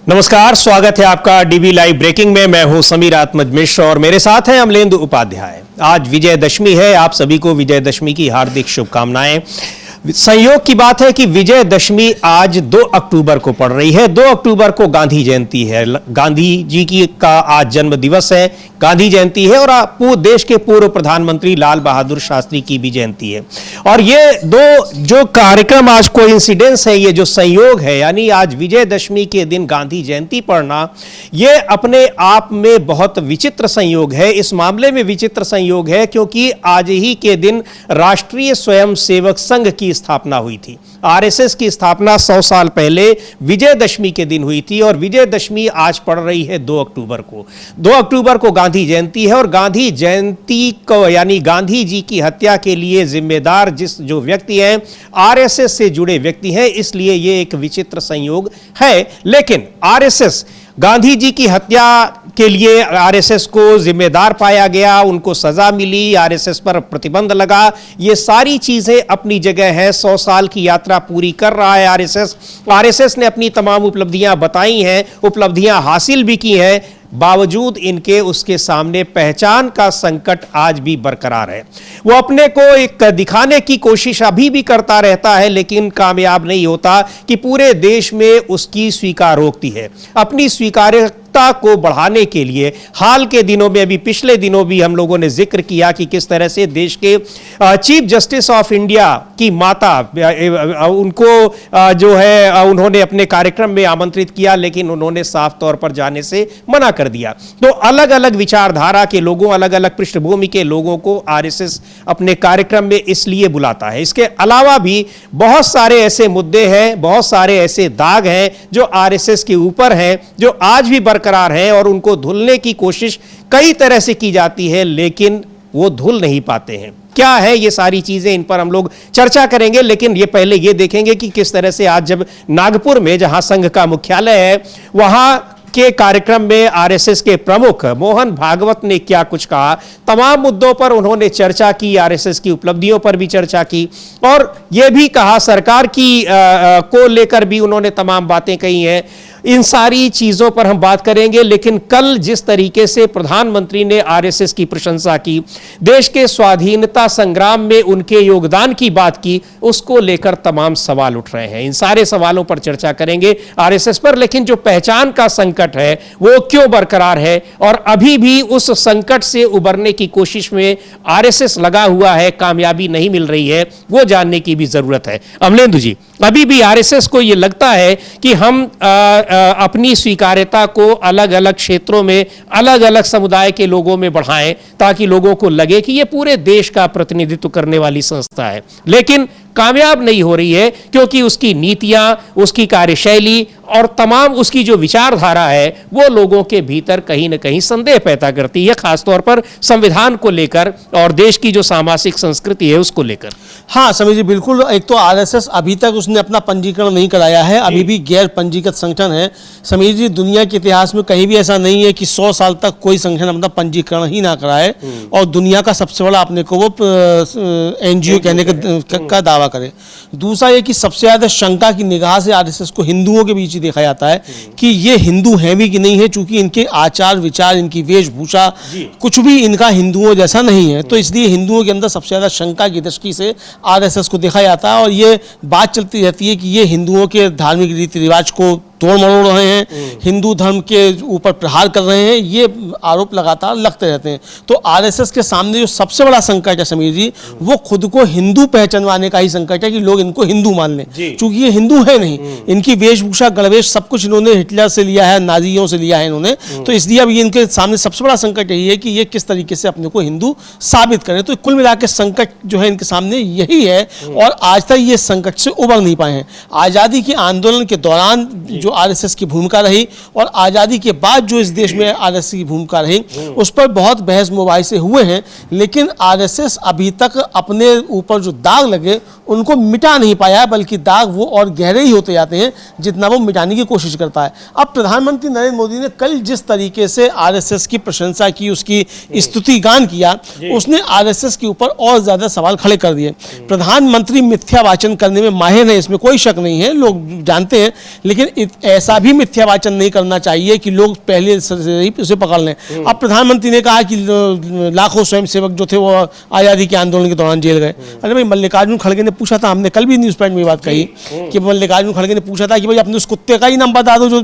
नमस्कार, स्वागत है आपका डीबी लाइव ब्रेकिंग में। मैं हूं समीर आत्मज मिश्र और मेरे साथ हैं अमलेंदु उपाध्याय। आज विजयदशमी है, आप सभी को विजयदशमी की हार्दिक शुभकामनाएं। संयोग की बात है कि विजयदशमी आज 2 अक्टूबर को पड़ रही है। 2 अक्टूबर को गांधी जयंती है, गांधी जी की का आज जन्म दिवस है, गांधी जयंती है और देश के पूर्व प्रधानमंत्री लाल बहादुर शास्त्री की भी जयंती है। और ये दो जो कार्यक्रम आज कोइंसिडेंस है, ये जो संयोग है, यानी आज विजयदशमी के दिन गांधी जयंती पड़ना, ये अपने आप में बहुत विचित्र संयोग है। इस मामले में विचित्र संयोग है क्योंकि आज ही के दिन राष्ट्रीय स्वयंसेवक संघ की स्थापना हुई थी। आरएसएस की स्थापना 100 साल पहले विजयदशमी के दिन हुई थी और विजयदशमी आज पड़ रही है 2 अक्टूबर को। 2 अक्टूबर को गांधी जयंती है और गांधी जयंती को यानी गांधी जी की हत्या के लिए जिम्मेदार जो व्यक्ति हैं, आरएसएस से जुड़े व्यक्ति हैं, इसलिए ये एक विचित्र संयोग है। लेकिन आरएसएस गांधी जी की हत्या के लिए आरएसएस को जिम्मेदार पाया गया, उनको सजा मिली, आरएसएस पर प्रतिबंध लगा, ये सारी चीजें अपनी जगह है। 100 साल की यात्रा पूरी कर रहा है आरएसएस ने अपनी तमाम उपलब्धियां बताई हैं, उपलब्धियां हासिल भी की हैं, बावजूद इनके उसके सामने पहचान का संकट आज भी बरकरार है। वो अपने को एक दिखाने की कोशिश अभी भी करता रहता है, लेकिन कामयाब नहीं होता कि पूरे देश में उसकी स्वीकारोक्ति है। अपनी स्वीकार्यता को बढ़ाने के लिए हाल के दिनों में, अभी पिछले दिनों भी हम लोगों ने जिक्र किया कि किस तरह से देश के चीफ जस्टिस ऑफ इंडिया की माता, उनको जो है उन्होंने अपने कार्यक्रम में आमंत्रित किया, लेकिन उन्होंने साफ तौर पर जाने से मना कर दिया। तो अलग अलग विचारधारा के लोगों, अलग अलग पृष्ठभूमि के लोगों को आरएसएस अपने कार्यक्रम में इसलिए बुलाता है। इसके अलावा भी बहुत सारे ऐसे मुद्दे हैं, बहुत सारे ऐसे दाग हैं जो आरएसएस के ऊपर हैं, जो आज भी बरकरार हैं और उनको धुलने की कोशिश कई तरह से की जाती है, लेकिन वो धुल नहीं पाते हैं। क्या है ये सारी चीजें, इन पर हम लोग चर्चा करेंगे, लेकिन ये पहले ये देखेंगे कि किस तरह से आज जब नागपुर में, जहां संघ का मुख्यालय है, वहां के कार्यक्रम में आरएसएस के प्रमुख मोहन भागवत ने क्या कुछ कहा। तमाम मुद्दों पर उन्होंने चर्चा की, आरएसएस की उपलब्धियों पर भी चर्चा की और यह भी कहा, सरकार की को लेकर भी उन्होंने तमाम बातें कही हैं। इन सारी चीजों पर हम बात करेंगे, लेकिन कल जिस तरीके से प्रधानमंत्री ने आरएसएस की प्रशंसा की, देश के स्वाधीनता संग्राम में उनके योगदान की बात की, उसको लेकर तमाम सवाल उठ रहे हैं। इन सारे सवालों पर चर्चा करेंगे आरएसएस पर। लेकिन जो पहचान का संकट है वो क्यों बरकरार है और अभी भी उस संकट से उबरने की कोशिश में आरएसएस लगा हुआ है, कामयाबी नहीं मिल रही है, वो जानने की भी जरूरत है। अमलेंदु जी, अभी भी आरएसएस को यह लगता है कि हम अपनी स्वीकार्यता को अलग अलग क्षेत्रों में, अलग अलग समुदाय के लोगों में बढ़ाएं, ताकि लोगों को लगे कि यह पूरे देश का प्रतिनिधित्व करने वाली संस्था है, लेकिन कामयाब नहीं हो रही है क्योंकि उसकी नीतियां, उसकी कार्यशैली और तमाम उसकी जो विचारधारा है वो लोगों के भीतर कहीं ना कहीं संदेह पैदा करती है, खासतौर पर संविधान को लेकर और देश की जो सामाजिक संस्कृति है उसको लेकर। हाँ समीर जी, बिल्कुल। एक तो आरएसएस अभी तक उसने अपना पंजीकरण नहीं कराया है, अभी भी गैर पंजीकृत संगठन है। समीर जी, दुनिया के इतिहास में कहीं भी ऐसा नहीं है कि 100 साल तक कोई संगठन अपना पंजीकरण ही ना कराए और दुनिया का सबसे बड़ा अपने को वो एनजीओ कहने का दावा करे। दूसरा ये कि सबसे ज्यादा शंका की निगाह से आरएसएस को हिंदुओं के बीच ही देखा जाता है कि ये हिंदू हैं भी कि नहीं है, चूंकि इनके आचार विचार, इनकी वेशभूषा, कुछ भी इनका हिंदुओं जैसा नहीं है। तो इसलिए हिंदुओं के अंदर सबसे ज्यादा शंका की दृष्टि से आरएसएस को देखा जाता है और ये बात चलती रहती है कि ये हिंदुओं के धार्मिक रीति रिवाज को तोड़ मरोड़ रहे हैं, हिंदू धर्म के ऊपर प्रहार कर रहे हैं, ये आरोप लगातार लगते रहते हैं। तो आरएसएस के सामने जो सबसे बड़ा संकट है समीर जी, वो खुद को हिंदू पहचानवाने का ही संकट है कि लोग इनको हिंदू मान लें, क्योंकि ये हिंदू है नहीं। इनकी वेशभूषा, गणवेश, सब कुछ इन्होंने हिटलर से लिया है, नाजियों से लिया है इन्होंने। तो इसलिए अब ये इनके सामने सबसे बड़ा संकट यही है कि ये किस तरीके से अपने को हिंदू साबित करें। तो कुल मिलाकर संकट जो है इनके सामने यही है और आज तक ये संकट से उबर नहीं पाए हैं। आज़ादी के आंदोलन के दौरान जो आरएसएस की भूमिका रही और आज़ादी के बाद जो इस देश में आरएसएस की भूमिका रही, उस पर बहुत बहस मुबाहिसे हुए हैं, लेकिन आरएसएस अभी तक अपने ऊपर जो दाग लगे उनको मिटा नहीं पाया है, बल्कि दाग वो और गहरे ही होते जाते हैं जितना वो मिटाने की कोशिश करता है। अब प्रधानमंत्री नरेंद्र मोदी ने कल जिस तरीके से आरएसएस की प्रशंसा की, उसकी स्तुति गान किया, उसने आरएसएस के ऊपर और ज्यादा सवाल खड़े कर दिए। प्रधानमंत्री मिथ्या वाचन करने में माहिर है, इसमें कोई शक नहीं है, लोग जानते हैं, लेकिन ऐसा भी मिथ्यावाचन नहीं करना चाहिए कि लोग पहले से ही उसे पकड़ लें। अब प्रधानमंत्री ने कहा कि लाखों स्वयंसेवक जो थे वो आज़ादी के आंदोलन के दौरान जेल गए। अरे भाई, मल्लिकार्जुन खड़गे ने पूछा था, हमने कल भी न्यूज़ पॉइंट में ये बात कही कि मल्लिकार्जुन खड़गे ने पूछा था कि भाई अपने उस कुत्ते का ही नाम बता दो जो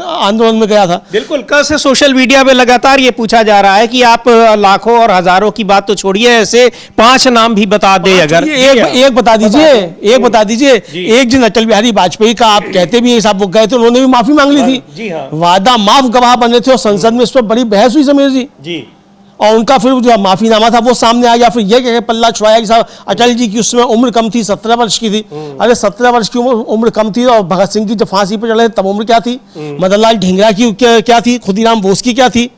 आंदोलन में गया था। बिल्कुल, कल से सोशल मीडिया में लगातार ये पूछा जा रहा है कि आप लाखों और हजारों की बात तो छोड़िए, ऐसे 5 नाम भी बता दे। अगर एक बता दीजिए, एक बता दीजिए। एक दिन अटल बिहारी वाजपेयी का आप कहते भी साहब वो गए थे, उन्होंने भी माफी मांग ली थी। जी हाँ। वादा माफ गवाह बने थे और संसद में इस पर बड़ी बहस हुई समीर जी। और उनका फिर जो माफीनामा था वो सामने आ गया। फिर ये कह पल्ला छुड़ाया कि साहब अटल जी की उसमें उम्र कम थी, 17 वर्ष की थी। अरे 17 वर्ष की उम्र कम थी, और भगत सिंह की जब फांसी पर चढ़े तब उम्र क्या थी? मदन लाल ढींगरा की क्या थी? खुदीराम बोस की क्या थी?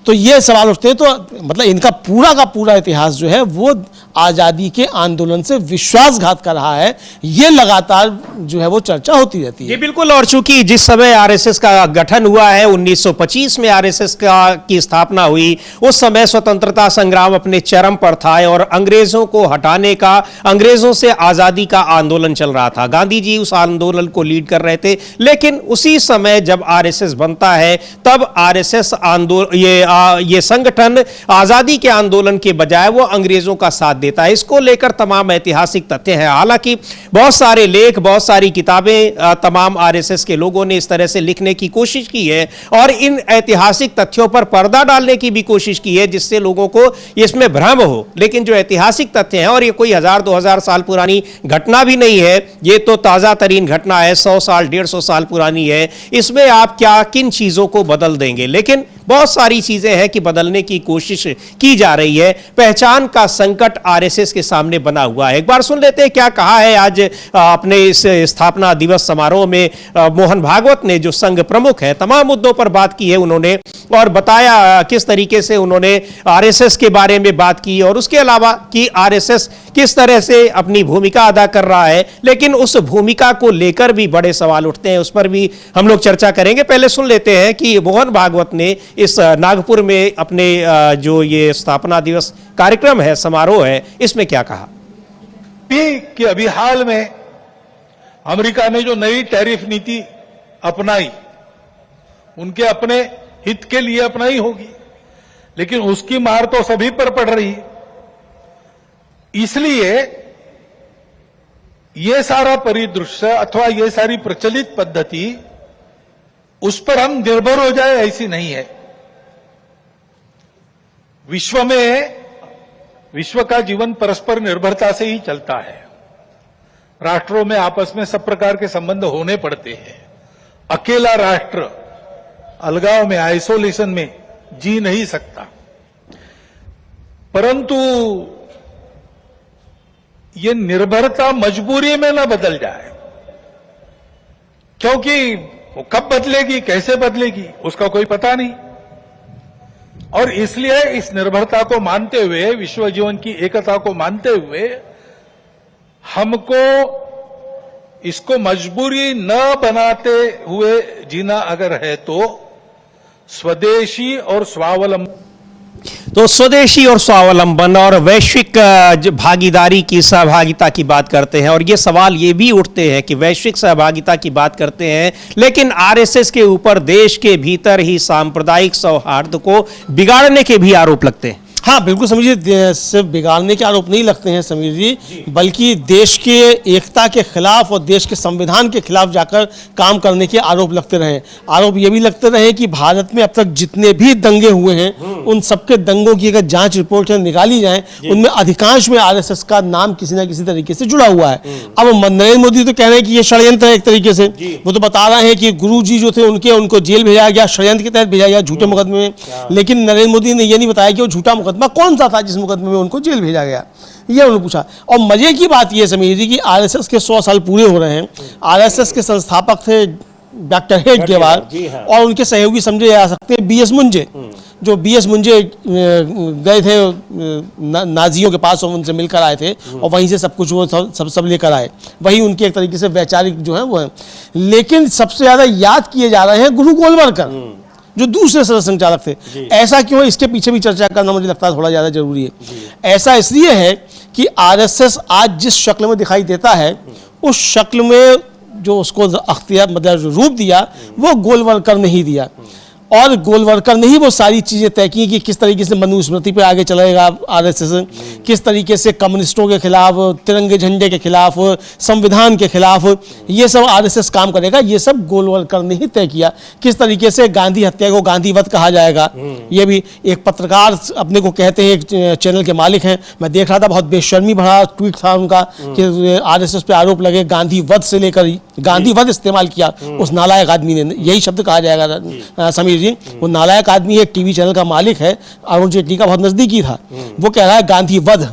तो ये सवाल उठते हैं। तो मतलब इनका पूरा का पूरा इतिहास जो है वो आज़ादी के आंदोलन से विश्वासघात कर रहा है। ये लगातार जो है वो चर्चा होती रहती है। ये बिल्कुल, और चूंकि जिस समय आरएसएस का गठन हुआ है, 1925 में आरएसएस की स्थापना हुई, उस समय स्वतंत्रता संग्राम अपने चरम पर था और अंग्रेजों को हटाने का, अंग्रेजों से आज़ादी का आंदोलन चल रहा था। गांधी जी उस आंदोलन को लीड कर रहे थे। लेकिन उसी समय जब आरएसएस बनता है, तब आरएसएस आंदोलन, ये संगठन आजादी के आंदोलन के बजाय वो अंग्रेजों का साथ देता है। इसको लेकर तमाम ऐतिहासिक तथ्य हैं। हालांकि बहुत सारे लेख, बहुत सारी किताबें तमाम आरएसएस के लोगों ने इस तरह से लिखने की कोशिश की है और इन ऐतिहासिक तथ्यों पर पर्दा डालने की भी कोशिश की है, जिससे लोगों को इसमें भ्रम हो। लेकिन जो ऐतिहासिक तथ्य हैं, और ये कोई 1000-2000 साल पुरानी घटना भी नहीं है, ये तो ताजा तरीन घटना है, 100 साल 150 साल पुरानी है। इसमें आप क्या किन चीजों को बदल देंगे? लेकिन बहुत सारी चीजें हैं कि बदलने की कोशिश की जा रही है। पहचान का संकट आरएसएस के सामने बना हुआ है। एक बार सुन लेते हैं क्या कहा है आज अपने इस स्थापना दिवस समारोह में मोहन भागवत ने, जो संघ प्रमुख है। तमाम मुद्दों पर बात की है उन्होंने और बताया किस तरीके से उन्होंने आरएसएस के बारे में बात की और उसके अलावा कि आरएसएस किस तरह से अपनी भूमिका अदा कर रहा है। लेकिन उस भूमिका को लेकर भी बड़े सवाल उठते हैं, उस पर भी हम लोग चर्चा करेंगे। पहले सुन लेते हैं कि मोहन भागवत ने इस नागपुर में अपने जो ये स्थापना दिवस कार्यक्रम है, समारोह है, इसमें क्या कहा। कि अभी हाल में अमेरिका ने जो नई टैरिफ नीति अपनाई, उनके अपने हित के लिए अपनाई होगी, लेकिन उसकी मार तो सभी पर पड़ रही है। इसलिए ये सारा परिदृश्य अथवा ये सारी प्रचलित पद्धति, उस पर हम निर्भर हो जाए ऐसी नहीं है। विश्व में, विश्व का जीवन परस्पर निर्भरता से ही चलता है। राष्ट्रों में आपस में सब प्रकार के संबंध होने पड़ते हैं। अकेला राष्ट्र अलगाव में, आइसोलेशन में जी नहीं सकता। परंतु ये निर्भरता मजबूरी में न बदल जाए, क्योंकि वो कब बदलेगी, कैसे बदलेगी, उसका कोई पता नहीं। और इसलिए इस निर्भरता को मानते हुए, विश्व जीवन की एकता को मानते हुए, हमको इसको मजबूरी न बनाते हुए जीना अगर है तो स्वदेशी और स्वावलंबन, तो स्वदेशी और स्वावलंबन और वैश्विक भागीदारी की, सहभागिता की बात करते हैं। और ये सवाल ये भी उठते हैं कि वैश्विक सहभागिता की बात करते हैं, लेकिन आरएसएस के ऊपर देश के भीतर ही सांप्रदायिक सौहार्द को बिगाड़ने के भी आरोप लगते हैं। हाँ बिल्कुल समीर, सिर्फ बिगाड़ने के आरोप नहीं लगते हैं समीर जी, बल्कि देश के एकता के खिलाफ और देश के संविधान के खिलाफ जाकर काम करने के आरोप लगते रहे। आरोप ये भी लगते रहे कि भारत में अब तक जितने भी दंगे हुए हैं, उन सबके दंगों की अगर जांच रिपोर्ट निकाली जाए, उनमें अधिकांश में आरएसएस का नाम किसी न किसी तरीके से जुड़ा हुआ है। अब नरेंद्र मोदी तो कह रहे हैं कि ये षड्यंत्र है एक तरीके से। वो तो बता रहे हैं कि गुरु जी जो थे उनको जेल भेजा गया, षड्यंत्र के तहत भेजा गया, झूठे मुकदमे में। लेकिन नरेंद्र मोदी ने यह नहीं बताया कि वो झूठा मुकदमा कौन सा था जिस मुकदमे में उनको जेल भेजा गया, ये उन्होंने पूछा। और मजे की बात यह समीर जी कि आरएसएस के 100 साल पूरे हो रहे हैं। आरएसएस के संस्थापक थे डॉक्टर हेडगेवार, और उनके सहयोगी समझे जा सकते हैं बीएस मुंजे, जो बीएस मुंजे गए थे नाजियों के पास और उनसे मिलकर आए थे और वहीं से सब कुछ वो सब लेकर आए। वही उनके एक तरीके से वैचारिक जो है वो है। लेकिन सबसे ज्यादा याद किए जा रहे हैं गुरु गोलवलकर, जो दूसरे सदस्य संचालक थे। ऐसा क्यों है, इसके पीछे भी चर्चा करना मुझे लगता है थोड़ा ज्यादा जरूरी है। ऐसा इसलिए है कि आरएसएस आज जिस शक्ल में दिखाई देता है, उस शक्ल में जो उसको अख्तियार मतलब रूप दिया वो गोलवलकर ने ही दिया, और गोलवलकर ने ही वो सारी चीज़ें तय की कि किस तरीके से मनुस्मृति पे आगे चलेगा आरएसएस, किस तरीके से कम्युनिस्टों के खिलाफ, तिरंगे झंडे के खिलाफ, संविधान के खिलाफ ये सब आरएसएस काम करेगा। ये सब गोलवलकर ने ही तय किया। किस तरीके से गांधी हत्या को गांधीवध कहा जाएगा, ये भी एक पत्रकार अपने को कहते हैं, एक चैनल के मालिक हैं, मैं देख रहा था, बहुत बेशर्मी भरा ट्वीट था उनका कि आरएसएस पे आरोप लगे गांधीवध से लेकर गांधीवध इस्तेमाल किया उस नालायक आदमी ने, यही शब्द कहा जाएगा समीर जी। वो नालायक आदमी एक टीवी चैनल का मालिक है, अरुण जेटली का बहुत नजदीकी था, वो कह रहा है गांधीवध।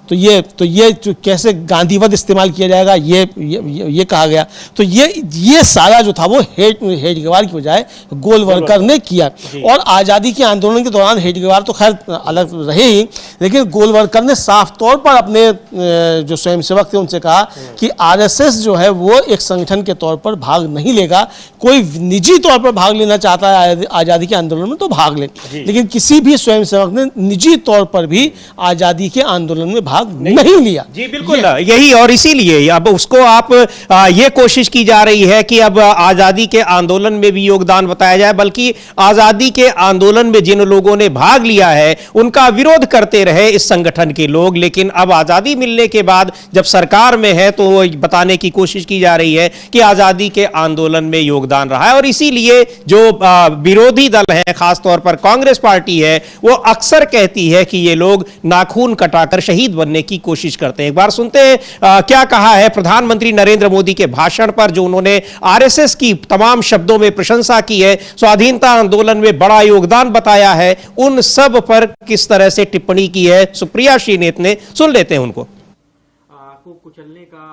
तो ये कैसे गांधीवध इस्तेमाल किया जाएगा, ये कहा गया। तो ये सारा जो था वो हेडगेवार की बजाय गोलवलकर ने किया। और आज़ादी के आंदोलन के दौरान हेडगेवार तो खैर अलग रहे ही, लेकिन गोलवलकर ने साफ तौर पर अपने जो स्वयंसेवक थे उनसे कहा कि आरएसएस जो है वो एक संगठन के तौर पर भाग नहीं लेगा। कोई निजी तौर पर भाग लेना चाहता है आज़ादी के आंदोलन में तो भाग ले, लेकिन किसी भी स्वयंसेवक ने निजी तौर पर भी आज़ादी के आंदोलन में नहीं लिया। जी बिल्कुल, यही और इसीलिए अब उसको आप ये कोशिश की जा रही है कि अब आजादी के आंदोलन में भी योगदान बताया जाए, बल्कि आजादी के आंदोलन में जिन लोगों ने भाग लिया है उनका विरोध करते रहे इस संगठन के लोग, लेकिन अब आजादी मिलने के बाद जब सरकार में है तो बताने की कोशिश की जा रही है कि आजादी के आंदोलन में योगदान रहा है। और इसीलिए जो विरोधी दल है, खासतौर पर कांग्रेस पार्टी है, वो अक्सर कहती है कि ये लोग नाखून कटाकर शहीद बनने की कोशिश करते हैं। एक बार सुनते हैं क्या कहा है प्रधानमंत्री नरेंद्र मोदी के भाषण पर, जो उन्होंने आरएसएस की तमाम शब्दों में प्रशंसा की है, स्वाधीनता आंदोलन में बड़ा योगदान बताया है, उन सब पर किस तरह से टिप्पणी की है सुप्रिया श्रीनेत ने। सुन लेते हैं उनको। को कुचलने का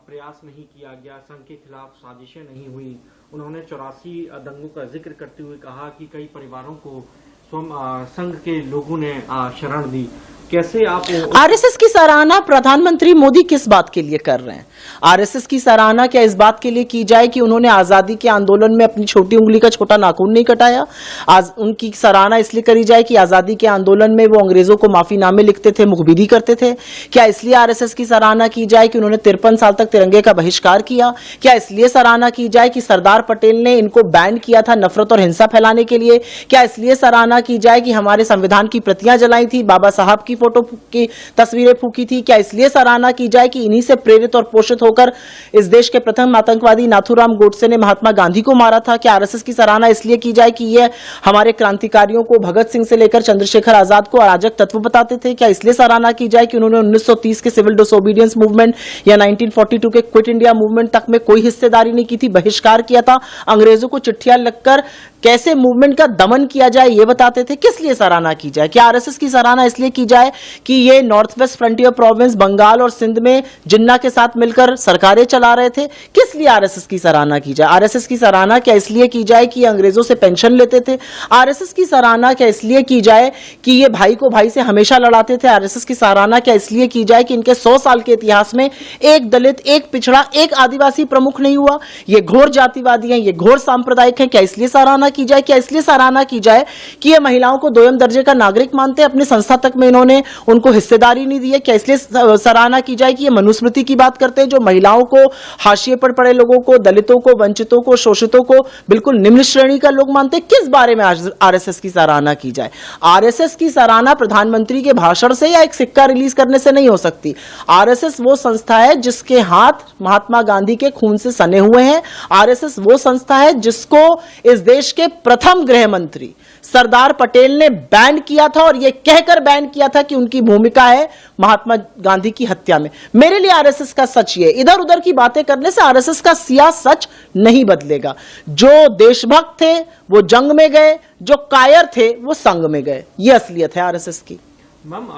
प्रयास नहीं किया गया, संघ के खिलाफ साजिशें नहीं हुई। उन्होंने 84 दंगों का जिक्र करते हुए कहा कि कई परिवारों को संघ के लोगों ने शरण दी। कैसे आप आरएसएस की सराहना प्रधानमंत्री मोदी किस बात के लिए कर रहे हैं? आरएसएस की सराहना क्या इस बात के लिए की जाए कि उन्होंने आजादी के आंदोलन में अपनी छोटी उंगली का छोटा नाखून नहीं कटाया? आज उनकी सराहना इसलिए करी जाए कि आजादी के आंदोलन में वो अंग्रेजों को माफीनामे लिखते थे, मुखबिरी करते थे? क्या इसलिए आरएसएस की सराहना की जाए कि उन्होंने 53 साल तक तिरंगे का बहिष्कार किया? क्या इसलिए सराहना की जाए कि सरदार पटेल ने इनको बैन किया था नफरत और हिंसा फैलाने के लिए? क्या इसलिए सराहना की जाए कि हमारे संविधान की प्रतियां जलाई थी, बाबा साहब की फोटो की तस्वीरें फूकी थी? क्या इसलिए सराहना की जाए कि इन्हीं से प्रेरित और पोषित होकर इस देश के प्रथम आतंकवादी नाथूराम गोडसे ने महात्मा गांधी को मारा था? क्या आरएसएस की सराहना इसलिए की जाए कि यह हमारे क्रांतिकारियों को, भगत सिंह से लेकर चंद्रशेखर आजाद को अराजक तत्व बताते थे? क्या इसलिए सराहना की जाए कि उन्होंने 1930 के सिविल डिसोबीडियंस मूवमेंट या 1942 के क्विट इंडिया मूवमेंट तक में कोई हिस्सेदारी नहीं की थी, बहिष्कार किया था, अंग्रेजों को चिट्ठियां लिखकर कैसे मूवमेंट का दमन किया जाए ये बताते थे? किस लिए सराहना की जाए? क्या आरएसएस की सराहना इसलिए की जाए कि ये north west frontier province Bengal और सिंध में जिन्ना के साथ मिलकर सरकारें चला रहे थे? किस लिए आरएसएस की सराहना की जाए? आरएसएस की सराहना क्या इसलिए की जाए कि अंग्रेजों से पेंशन लेते थे? आरएसएस की सराहना क्या इसलिए की जाए कि ये भाई को भाई से हमेशा लड़ाते थे? आरएसएस की सराहना क्या इसलिए की जाए कि इनके 100 साल के इतिहास में एक दलित, एक पिछड़ा, एक आदिवासी प्रमुख नहीं हुआ? ये घोर जातिवादी हैं, ये घोर सांप्रदायिक हैं। क्या इसलिए सराहना की जाए? क्या इसलिए सराहना की जाए कि ये महिलाओं को दोयम दर्जे का नागरिक मानते हैं, अपनी संस्था तक में इन्होंने उनको हिस्सेदारी नहीं दी है? क्या इसलिए सराहना की जाए कि ये मनुस्मृति की बात करते हैं, जो महिलाओं को, हाशिए पर पड़े लोगों को, दलितों को, वंचितों को, शोषितों को बिल्कुल निम्न श्रेणी का लोग मानते हैं? किस बारे में आरएसएस की सराहना की जाए? आरएसएस की सराहना प्रधानमंत्री के भाषण से या एक सिक्का रिलीज करने से नहीं हो सकती। आरएसएस वो संस्था है जिसके हाथ महात्मा गांधी के खून से सने हुए हैं। आरएसएस वो संस्था है जिसको इस देश के प्रथम गृह मंत्री सरदार पटेल ने बैन किया था, और यह कहकर बैन किया था कि उनकी भूमिका है महात्मा गांधी की हत्या में। मेरे लिए आरएसएस का सच ये, इधर उधर की बातें करने से आरएसएस का सिया सच नहीं बदलेगा। जो देशभक्त थे वो जंग में गए, जो कायर थे वो संग में गए। ये असलियत है आरएसएस की। मैम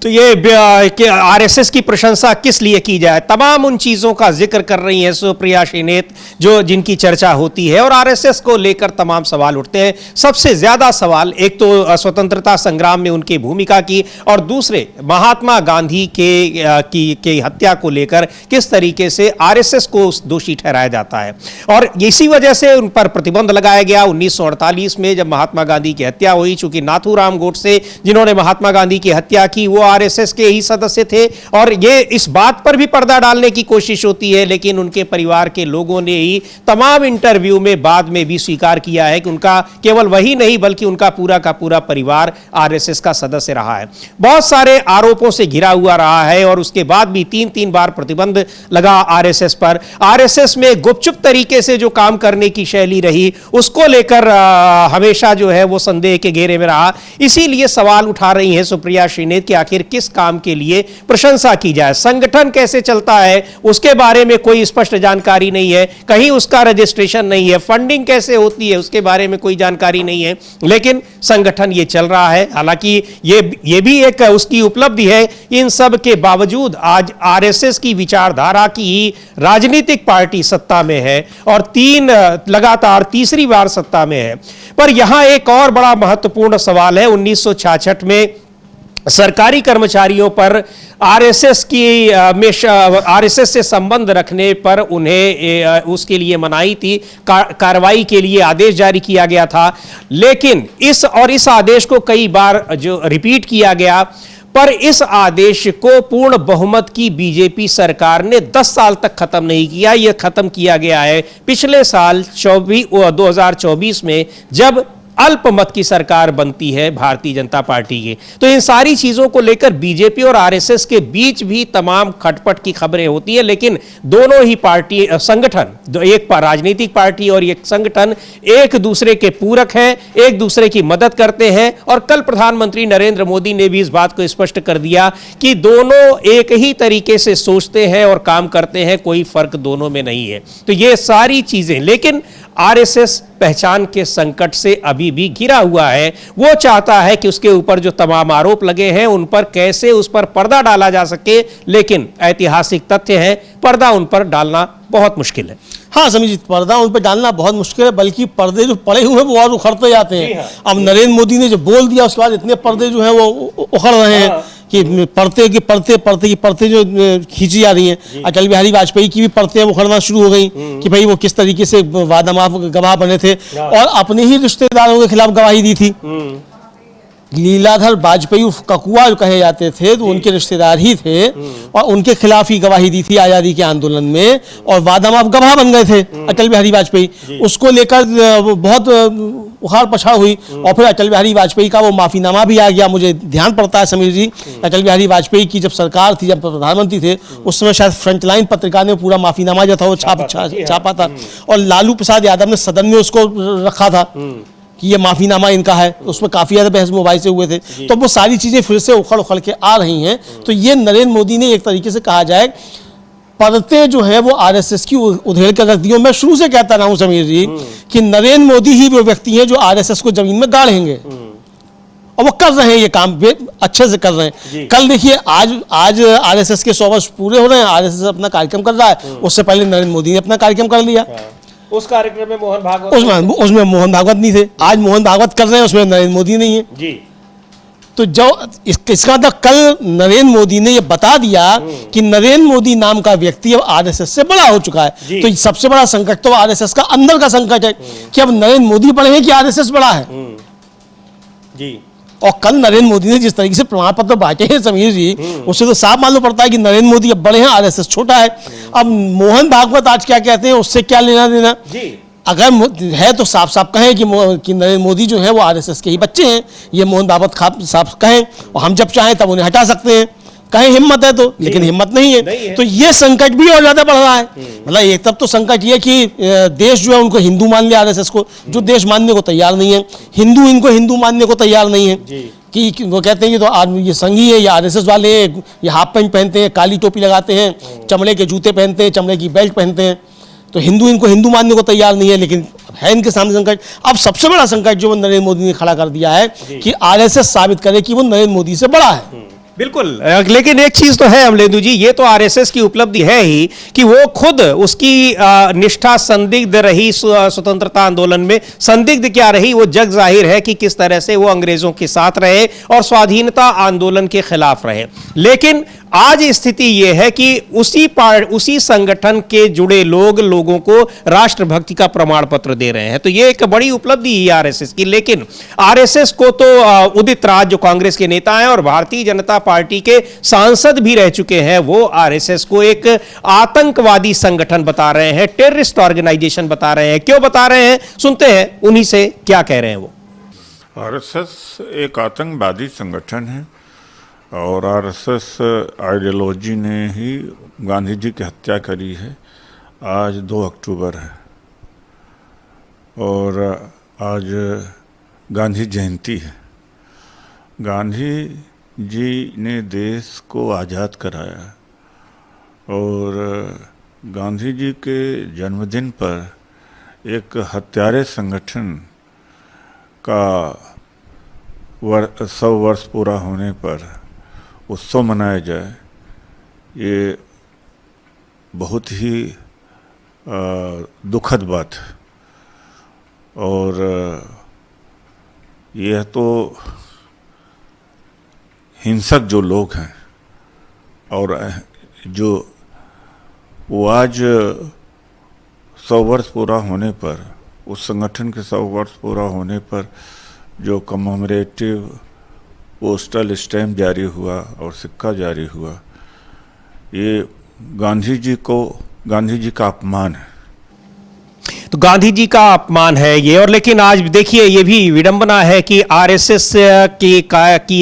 तो ये आरएसएस की प्रशंसा किस लिए की जाए, तमाम उन चीजों का जिक्र कर रही हैं सुप्रिया श्रीनेत जो जिनकी चर्चा होती है, और आरएसएस को लेकर तमाम सवाल उठते हैं। सबसे ज्यादा सवाल एक तो स्वतंत्रता संग्राम में उनकी भूमिका की, और दूसरे महात्मा गांधी के हत्या को लेकर किस तरीके से आरएसएस को दोषी ठहराया जाता है, और इसी वजह से उन पर प्रतिबंध लगाया गया 1948 में जब महात्मा गांधी की हत्या हुई। चूंकि नाथूराम गोडसे जिन्होंने महात्मा गांधी की हत्या की वो आरएसएस के ही सदस्य थे, और ये इस बात पर भी पर्दा डालने की कोशिश होती है, लेकिन उनके परिवार के लोगों ने ही तमाम इंटरव्यू में बाद में भी स्वीकार किया है कि उनका केवल वही नहीं बल्कि उनका पूरा का पूरा परिवार आरएसएस का सदस्य रहा है। बहुत सारे आरोपों से घिरा हुआ रहा है और उसके बाद भी 3 बार प्रतिबंध लगा आरएसएस पर। आरएसएस में गुपचुप तरीके से जो काम करने की शैली रही उसको लेकर हमेशा जो है वो संदेह के घेरे में रहा। इसीलिए सवाल उठा रही हैं सुप्रिया श्रीनेत कि आखिर किस काम के लिए प्रशंसा की जाए, संगठन कैसे चलता है उसके बारे में कोई स्पष्ट जानकारी नहीं है, कहीं उसका रजिस्ट्रेशन नहीं है, फंडिंग कैसे होती है उसके बारे में कोई जानकारी नहीं है, लेकिन संगठन ये चल रहा है। हालांकि ये भी एक उसकी उपलब्धि है। इन सब के बावजूद आज आरएसएस की विचारधारा की ही राजनीतिक पार्टी सत्ता में है और लगातार तीसरी बार सत्ता में है। पर यहां एक और बड़ा महत्वपूर्ण सवाल है। 1966 में सरकारी कर्मचारियों पर आरएसएस से संबंध रखने पर उन्हें उसके लिए मनाही थी, कार्रवाई के लिए आदेश जारी किया गया था, लेकिन इस आदेश को कई बार जो रिपीट किया गया, पर इस आदेश को पूर्ण बहुमत की बीजेपी सरकार ने 10 साल तक खत्म नहीं किया। यह खत्म किया गया है पिछले साल 2024 में, जब अल्पमत की सरकार बनती है भारतीय जनता पार्टी की। तो इन सारी चीजों को लेकर बीजेपी और आरएसएस के बीच भी तमाम खटपट की खबरें होती है, लेकिन दोनों ही पार्टी संगठन, एक राजनीतिक पार्टी और एक संगठन एक दूसरे के पूरक हैं, एक दूसरे की मदद करते हैं। और कल प्रधानमंत्री नरेंद्र मोदी ने भी इस बात को स्पष्ट कर दिया कि दोनों एक ही तरीके से सोचते हैं और काम करते हैं, कोई फर्क दोनों में नहीं है। तो ये सारी चीजें, लेकिन आरएसएस पहचान के संकट से अभी भी घिरा हुआ है। वो चाहता है कि उसके ऊपर जो तमाम आरोप लगे हैं उन पर कैसे उस पर पर्दा डाला जा सके, लेकिन ऐतिहासिक तथ्य है पर्दा उन पर डालना बहुत मुश्किल है। हाँ समीर जी, पर्दा उन पर डालना बहुत मुश्किल है, बल्कि पर्दे जो पड़े हुए हैं वो और उखड़ते जाते हैं। अब नरेंद्र मोदी ने जो बोल दिया उसके बाद इतने पर्दे जो हैं वो उखड़ रहे हैं कि पर्दे जो खींची जा रही हैं। अटल बिहारी वाजपेयी की भी पर्दे उखड़ना शुरू हो गई कि भाई वो किस तरीके से वादा माफ गवाह बने थे और अपने ही रिश्तेदारों के खिलाफ गवाही दी थी। लीलाधर वाजपेयी ककुआ जो कहे जाते थे तो उनके रिश्तेदार ही थे और उनके खिलाफ ही गवाही दी थी आजादी के आंदोलन में, और वादा माफ गवाह बन गए थे अटल बिहारी वाजपेयी। उसको लेकर बहुत उखाड़ पछाड़ हुई और फिर अटल बिहारी वाजपेयी का वो माफीनामा भी आ गया। मुझे ध्यान पड़ता है समीर जी, अटल बिहारी वाजपेयी की जब सरकार थी, जब प्रधानमंत्री थे, उस समय शायद फ्रंटलाइन पत्रिका ने पूरा माफीनामा जो था वो छापा था और लालू प्रसाद यादव ने सदन में उसको रखा था कि ये माफीनामा इनका है। उसमें काफी ज्यादा बहस मुबाहिसे से हुए थे। तो वो सारी चीजें फिर से उखड़ के आ रही हैं। तो ये नरेंद्र मोदी ने एक तरीके से कहा जाए पर्दे जो है वो आरएसएस की उधेड़ कर रख दी। मैं शुरू से कहता रहा हूं समीर जी कि नरेंद्र मोदी ही वो व्यक्ति हैं जो आरएसएस को जमीन में गाड़ेंगे, और वो कर रहे हैं, ये काम अच्छे से कर रहे हैं। कल देखिए, आज आरएसएस के 100 वर्ष पूरे हो रहे हैं, आरएसएस अपना कार्यक्रम कर रहा है। उससे पहले नरेंद्र मोदी ने अपना कार्यक्रम कर लिया। उस कार्यक्रम में मोहन भागवत उसमें मोहन भागवत नहीं थे, आज मोहन भागवत कर रहे हैं, उसमें नरेंद्र मोदी नहीं है जी। तो जो इसका मतलब कल नरेंद्र मोदी ने ये बता दिया कि नरेंद्र मोदी नाम का व्यक्ति अब आरएसएस से बड़ा हो चुका है। तो सबसे बड़ा संकट तो आरएसएस का अंदर का संकट है कि अब नरेंद्र मोदी बड़े हैं कि आरएसएस बड़ा है जी। और कल नरेंद्र मोदी ने जिस तरीके से प्रमाण पत्र बांटे हैं समीर जी, उससे तो साफ मालूम पड़ता है कि नरेंद्र मोदी अब बड़े हैं, आरएसएस छोटा है। अब मोहन भागवत आज क्या कहते हैं उससे क्या लेना देना जी। अगर है तो साफ साफ कहें कि नरेंद्र मोदी जो है वो आरएसएस के ही बच्चे हैं, ये मोहन भागवत साफ कहें, और हम जब चाहें तब उन्हें हटा सकते हैं, कहें हिम्मत है तो, लेकिन हिम्मत नहीं है। तो ये संकट भी और ज्यादा बढ़ रहा है। मतलब एक तरफ तो संकट ये कि देश जो है उनको हिंदू मान लिया आरएसएस को, जो देश मानने को तैयार नहीं है, हिंदू इनको हिंदू मानने को तैयार नहीं है कि वो कहते हैं कि तो ये संघी है, ये आरएसएस वाले हैं, ये हाफ पैंट पहनते हैं, काली टोपी लगाते हैं, चमड़े के जूते पहनते हैं, चमड़े की बेल्ट पहनते हैं, तो हिंदू इनको हिंदू मानने को तैयार नहीं है। लेकिन है इनके सामने संकट। अब सबसे बड़ा संकट जो नरेंद्र मोदी ने खड़ा कर दिया है कि आरएसएस साबित करे कि वो नरेंद्र मोदी से बड़ा है। बिल्कुल, लेकिन एक चीज तो है अमलेंदु जी, ये तो आरएसएस की उपलब्धि है ही कि वो खुद उसकी निष्ठा संदिग्ध रही, स्वतंत्रता आंदोलन में संदिग्ध क्या रही वो जग जाहिर है कि किस तरह से वो अंग्रेजों के साथ रहे और स्वाधीनता आंदोलन के खिलाफ रहे। लेकिन आज स्थिति यह है कि उसी संगठन के जुड़े लोगों को राष्ट्रभक्ति का प्रमाण पत्र दे रहे हैं। तो यह एक बड़ी उपलब्धि है आरएसएस की। लेकिन आरएसएस को तो उदित राज जो कांग्रेस के नेता हैं और भारतीय जनता पार्टी के सांसद भी रह चुके हैं, वो आरएसएस को एक आतंकवादी संगठन बता रहे हैं, टेररिस्ट ऑर्गेनाइजेशन बता रहे हैं। क्यों बता रहे हैं, सुनते हैं उन्हीं से क्या कह रहे हैं वो। आरएसएस एक आतंकवादी संगठन है और आरएसएस आइडियोलॉजी ने ही गांधी जी की हत्या करी है। आज 2 अक्टूबर है और आज गांधी जयंती है। गांधी जी ने देश को आज़ाद कराया और गांधी जी के जन्मदिन पर एक हत्यारे संगठन का 100 वर्ष पूरा होने पर उत्सव मनाया जाए, ये बहुत ही दुखद बात है। और यह तो हिंसक जो लोग हैं और जो वो आज 100 वर्ष पूरा होने पर, उस संगठन के 100 वर्ष पूरा होने पर जो कममेमोरेटिव पोस्टल स्टैम्प जारी हुआ और सिक्का जारी हुआ, ये गांधी जी का अपमान है। तो गांधी जी का अपमान है ये। और लेकिन आज देखिए ये भी विडंबना है कि आरएसएस की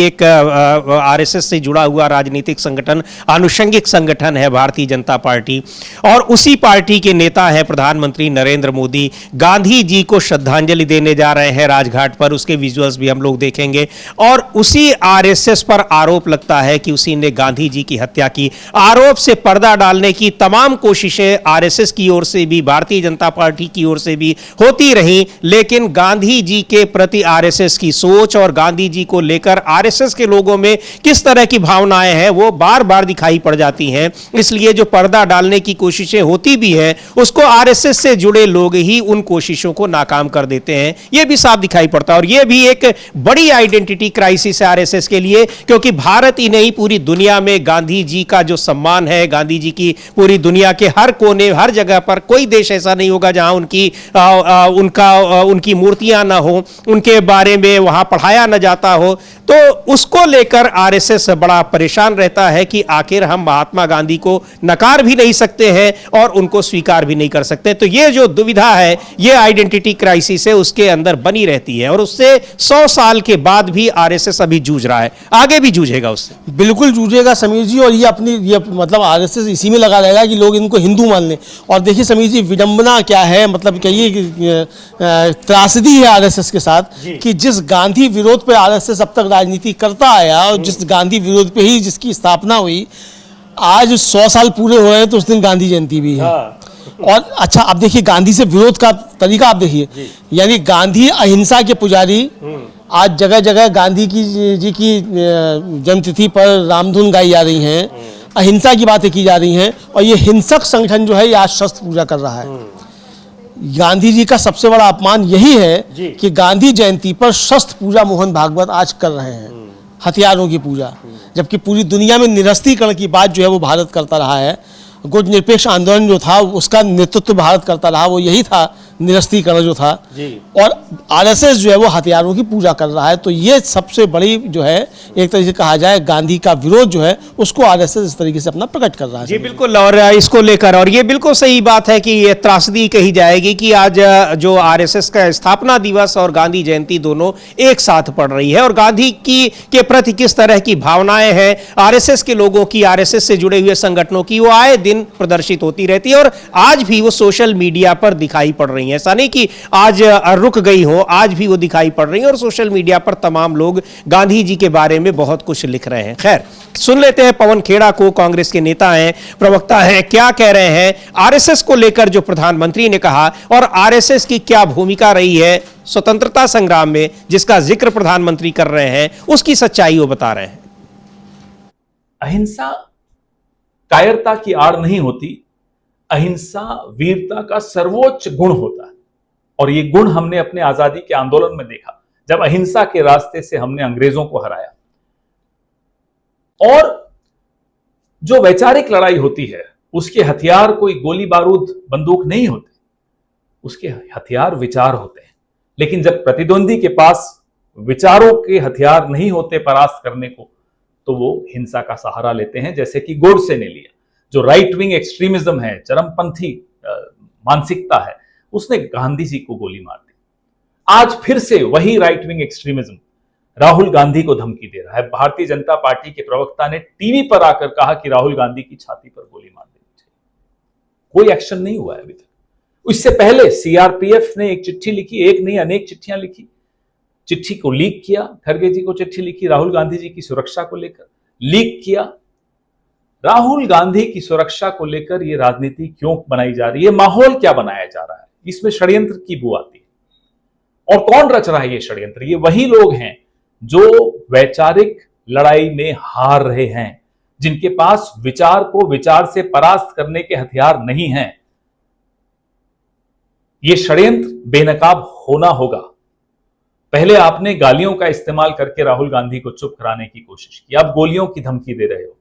एक आरएसएस से जुड़ा हुआ राजनीतिक संगठन, आनुषंगिक संगठन है भारतीय जनता पार्टी, और उसी पार्टी के नेता है प्रधानमंत्री नरेंद्र मोदी, गांधी जी को श्रद्धांजलि देने जा रहे हैं राजघाट पर। उसके विजुअल्स भी हम लोग देखेंगे। और उसी आरएसएस पर आरोप लगता है कि उसी ने गांधी जी की हत्या की। आरोप से पर्दा डालने की तमाम कोशिशें आरएसएस की ओर से भी, भारतीय जनता पार्टी की ओर से भी होती रही, लेकिन गांधी जी के प्रति आरएसएस की सोच और गांधी जी को लेकर आरएसएस के लोगों में किस तरह की भावनाएं हैं वो बार बार दिखाई पड़ जाती हैं। इसलिए जो पर्दा डालने की कोशिशें होती भी हैं, उसको आरएसएस से जुड़े लोग ही उन कोशिशों को नाकाम कर देते हैं। यह भी साफ दिखाई पड़ता है। और यह भी एक बड़ी आइडेंटिटी क्राइसिस है आरएसएस के लिए, क्योंकि भारत ही नहीं पूरी दुनिया में गांधी जी का जो सम्मान है, गांधी जी की पूरी दुनिया के हर कोने, हर जगह पर कोई देश ऐसा नहीं होगा जहां उनकी मूर्तियां ना हो, उनके बारे में वहां पढ़ाया ना जाता हो। तो उसको लेकर आरएसएस बड़ा परेशान रहता है कि आखिर हम महात्मा गांधी को नकार भी नहीं सकते हैं और उनको स्वीकार भी नहीं कर सकते। तो ये जो दुविधा है, ये आइडेंटिटी क्राइसिस है, उसके अंदर बनी रहती है। और उससे 100 साल के बाद भी आरएसएस अभी जूझ रहा है, आगे भी जूझेगा उससे। बिल्कुल जूझेगा समीर जी। और ये मतलब आरएसएस इसी में लगा रहेगा कि लोग इनको हिंदू मान लें। और देखिए समीर जी, विडंबना क्या है, मतलब कहिए कि त्रासदी है आरएसएस के साथ कि जिस गांधी विरोध पे आरएसएस अब तक राजनीति करता आया और जिस गांधी विरोध पे ही जिसकी स्थापना हुई, आज 100 साल पूरे हो रहे हैं तो उस दिन गांधी जयंती भी है। और अच्छा, अब देखिए गांधी से विरोध का तरीका आप देखिए, यानी गांधी अहिंसा के पुजारी, आज जगह जगह गांधी जी की जन्मतिथि पर रामधुन गाई जा रही हैं, अहिंसा की बातें की जा रही हैं। और ये हिंसक संगठन जो है ये आज शस्त्र पूजा कर रहा है। गांधी जी का सबसे बड़ा अपमान यही है कि गांधी जयंती पर शस्त्र पूजा मोहन भागवत आज कर रहे हैं, हथियारों की पूजा, जबकि पूरी दुनिया में निरस्त्रीकरण की बात जो है वो भारत करता रहा है। गुट निरपेक्ष आंदोलन जो था उसका नेतृत्व भारत करता रहा, वो यही था निरस्त्रीकरण जो था। और आरएसएस जो है वो हथियारों की पूजा कर रहा है। तो ये सबसे बड़ी जो है, एक तरीके से कहा जाए, गांधी का विरोध जो है उसको आरएसएस इस तरीके से अपना प्रकट कर रहा है। जी बिल्कुल। और इसको लेकर, और ये बिल्कुल सही बात है कि ये त्रासदी कही जाएगी कि आज जो आरएसएस का स्थापना दिवस और गांधी जयंती दोनों एक साथ पड़ रही है। और गांधी की के प्रति किस तरह की भावनाएं हैं आरएसएस के लोगों की, आरएसएस से जुड़े हुए संगठनों की, वो आए दिन प्रदर्शित होती रहती है। और आज भी वो सोशल मीडिया पर दिखाई पड़ रही है। ऐसा नहीं कि आज रुक गई हो, आज भी वो दिखाई पड़ रही है। और सोशल मीडिया पर तमाम लोग गांधी जी के बारे में बहुत कुछ लिख रहे हैं। खैर, सुन लेते हैं पवन खेड़ा को, कांग्रेस के नेता हैं, प्रवक्ता हैं, क्या कह रहे हैं आरएसएस को लेकर जो प्रधानमंत्री ने कहा, और आरएसएस की क्या भूमिका रही है स्वतंत्रता संग्राम में जिसका जिक्र प्रधानमंत्री कर रहे हैं, उसकी सच्चाई वो बता रहे हैं। अहिंसा कायरता की आड़ नहीं होती, अहिंसा वीरता का सर्वोच्च गुण होता है। और ये गुण हमने अपने आजादी के आंदोलन में देखा, जब अहिंसा के रास्ते से हमने अंग्रेजों को हराया। और जो वैचारिक लड़ाई होती है उसके हथियार कोई गोली बारूद बंदूक नहीं होते, उसके हथियार विचार होते हैं। लेकिन जब प्रतिद्वंदी के पास विचारों के हथियार नहीं होते परास्त करने को, तो वो हिंसा का सहारा लेते हैं, जैसे कि गोडसे ने लिया। जो राइट विंग एक्सट्रीमिज्म है, चरमपंथी मानसिकता है, उसने गांधी जी को गोली मार दी। आज फिर से वही right wing extremism Rahul Gandhi को धमकी दे रहा है। भारतीय जनता पार्टी के प्रवक्ता ने टीवी पर आकर कहा कि राहुल गांधी की छाती पर गोली मार देनी चाहिए। कोई एक्शन नहीं हुआ है अभी तक। इससे पहले सीआरपीएफ ने एक चिट्ठी लिखी, एक नहीं अनेक चिट्ठियां लिखी, चिट्ठी को लीक किया। खरगे जी को चिट्ठी लिखी राहुल गांधी जी की सुरक्षा को लेकर, लीक किया। राहुल गांधी की सुरक्षा को लेकर यह राजनीति क्यों बनाई जा रही है, माहौल क्या बनाया जा रहा है, इसमें षड्यंत्र की बू आती है। और कौन रच रहा है ये षड्यंत्र? ये वही लोग हैं जो वैचारिक लड़ाई में हार रहे हैं, जिनके पास विचार को विचार से परास्त करने के हथियार नहीं हैं। ये षड्यंत्र बेनकाब होना होगा। पहले आपने गालियों का इस्तेमाल करके राहुल गांधी को चुप कराने की कोशिश की, अब गोलियों की धमकी दे रहे हो।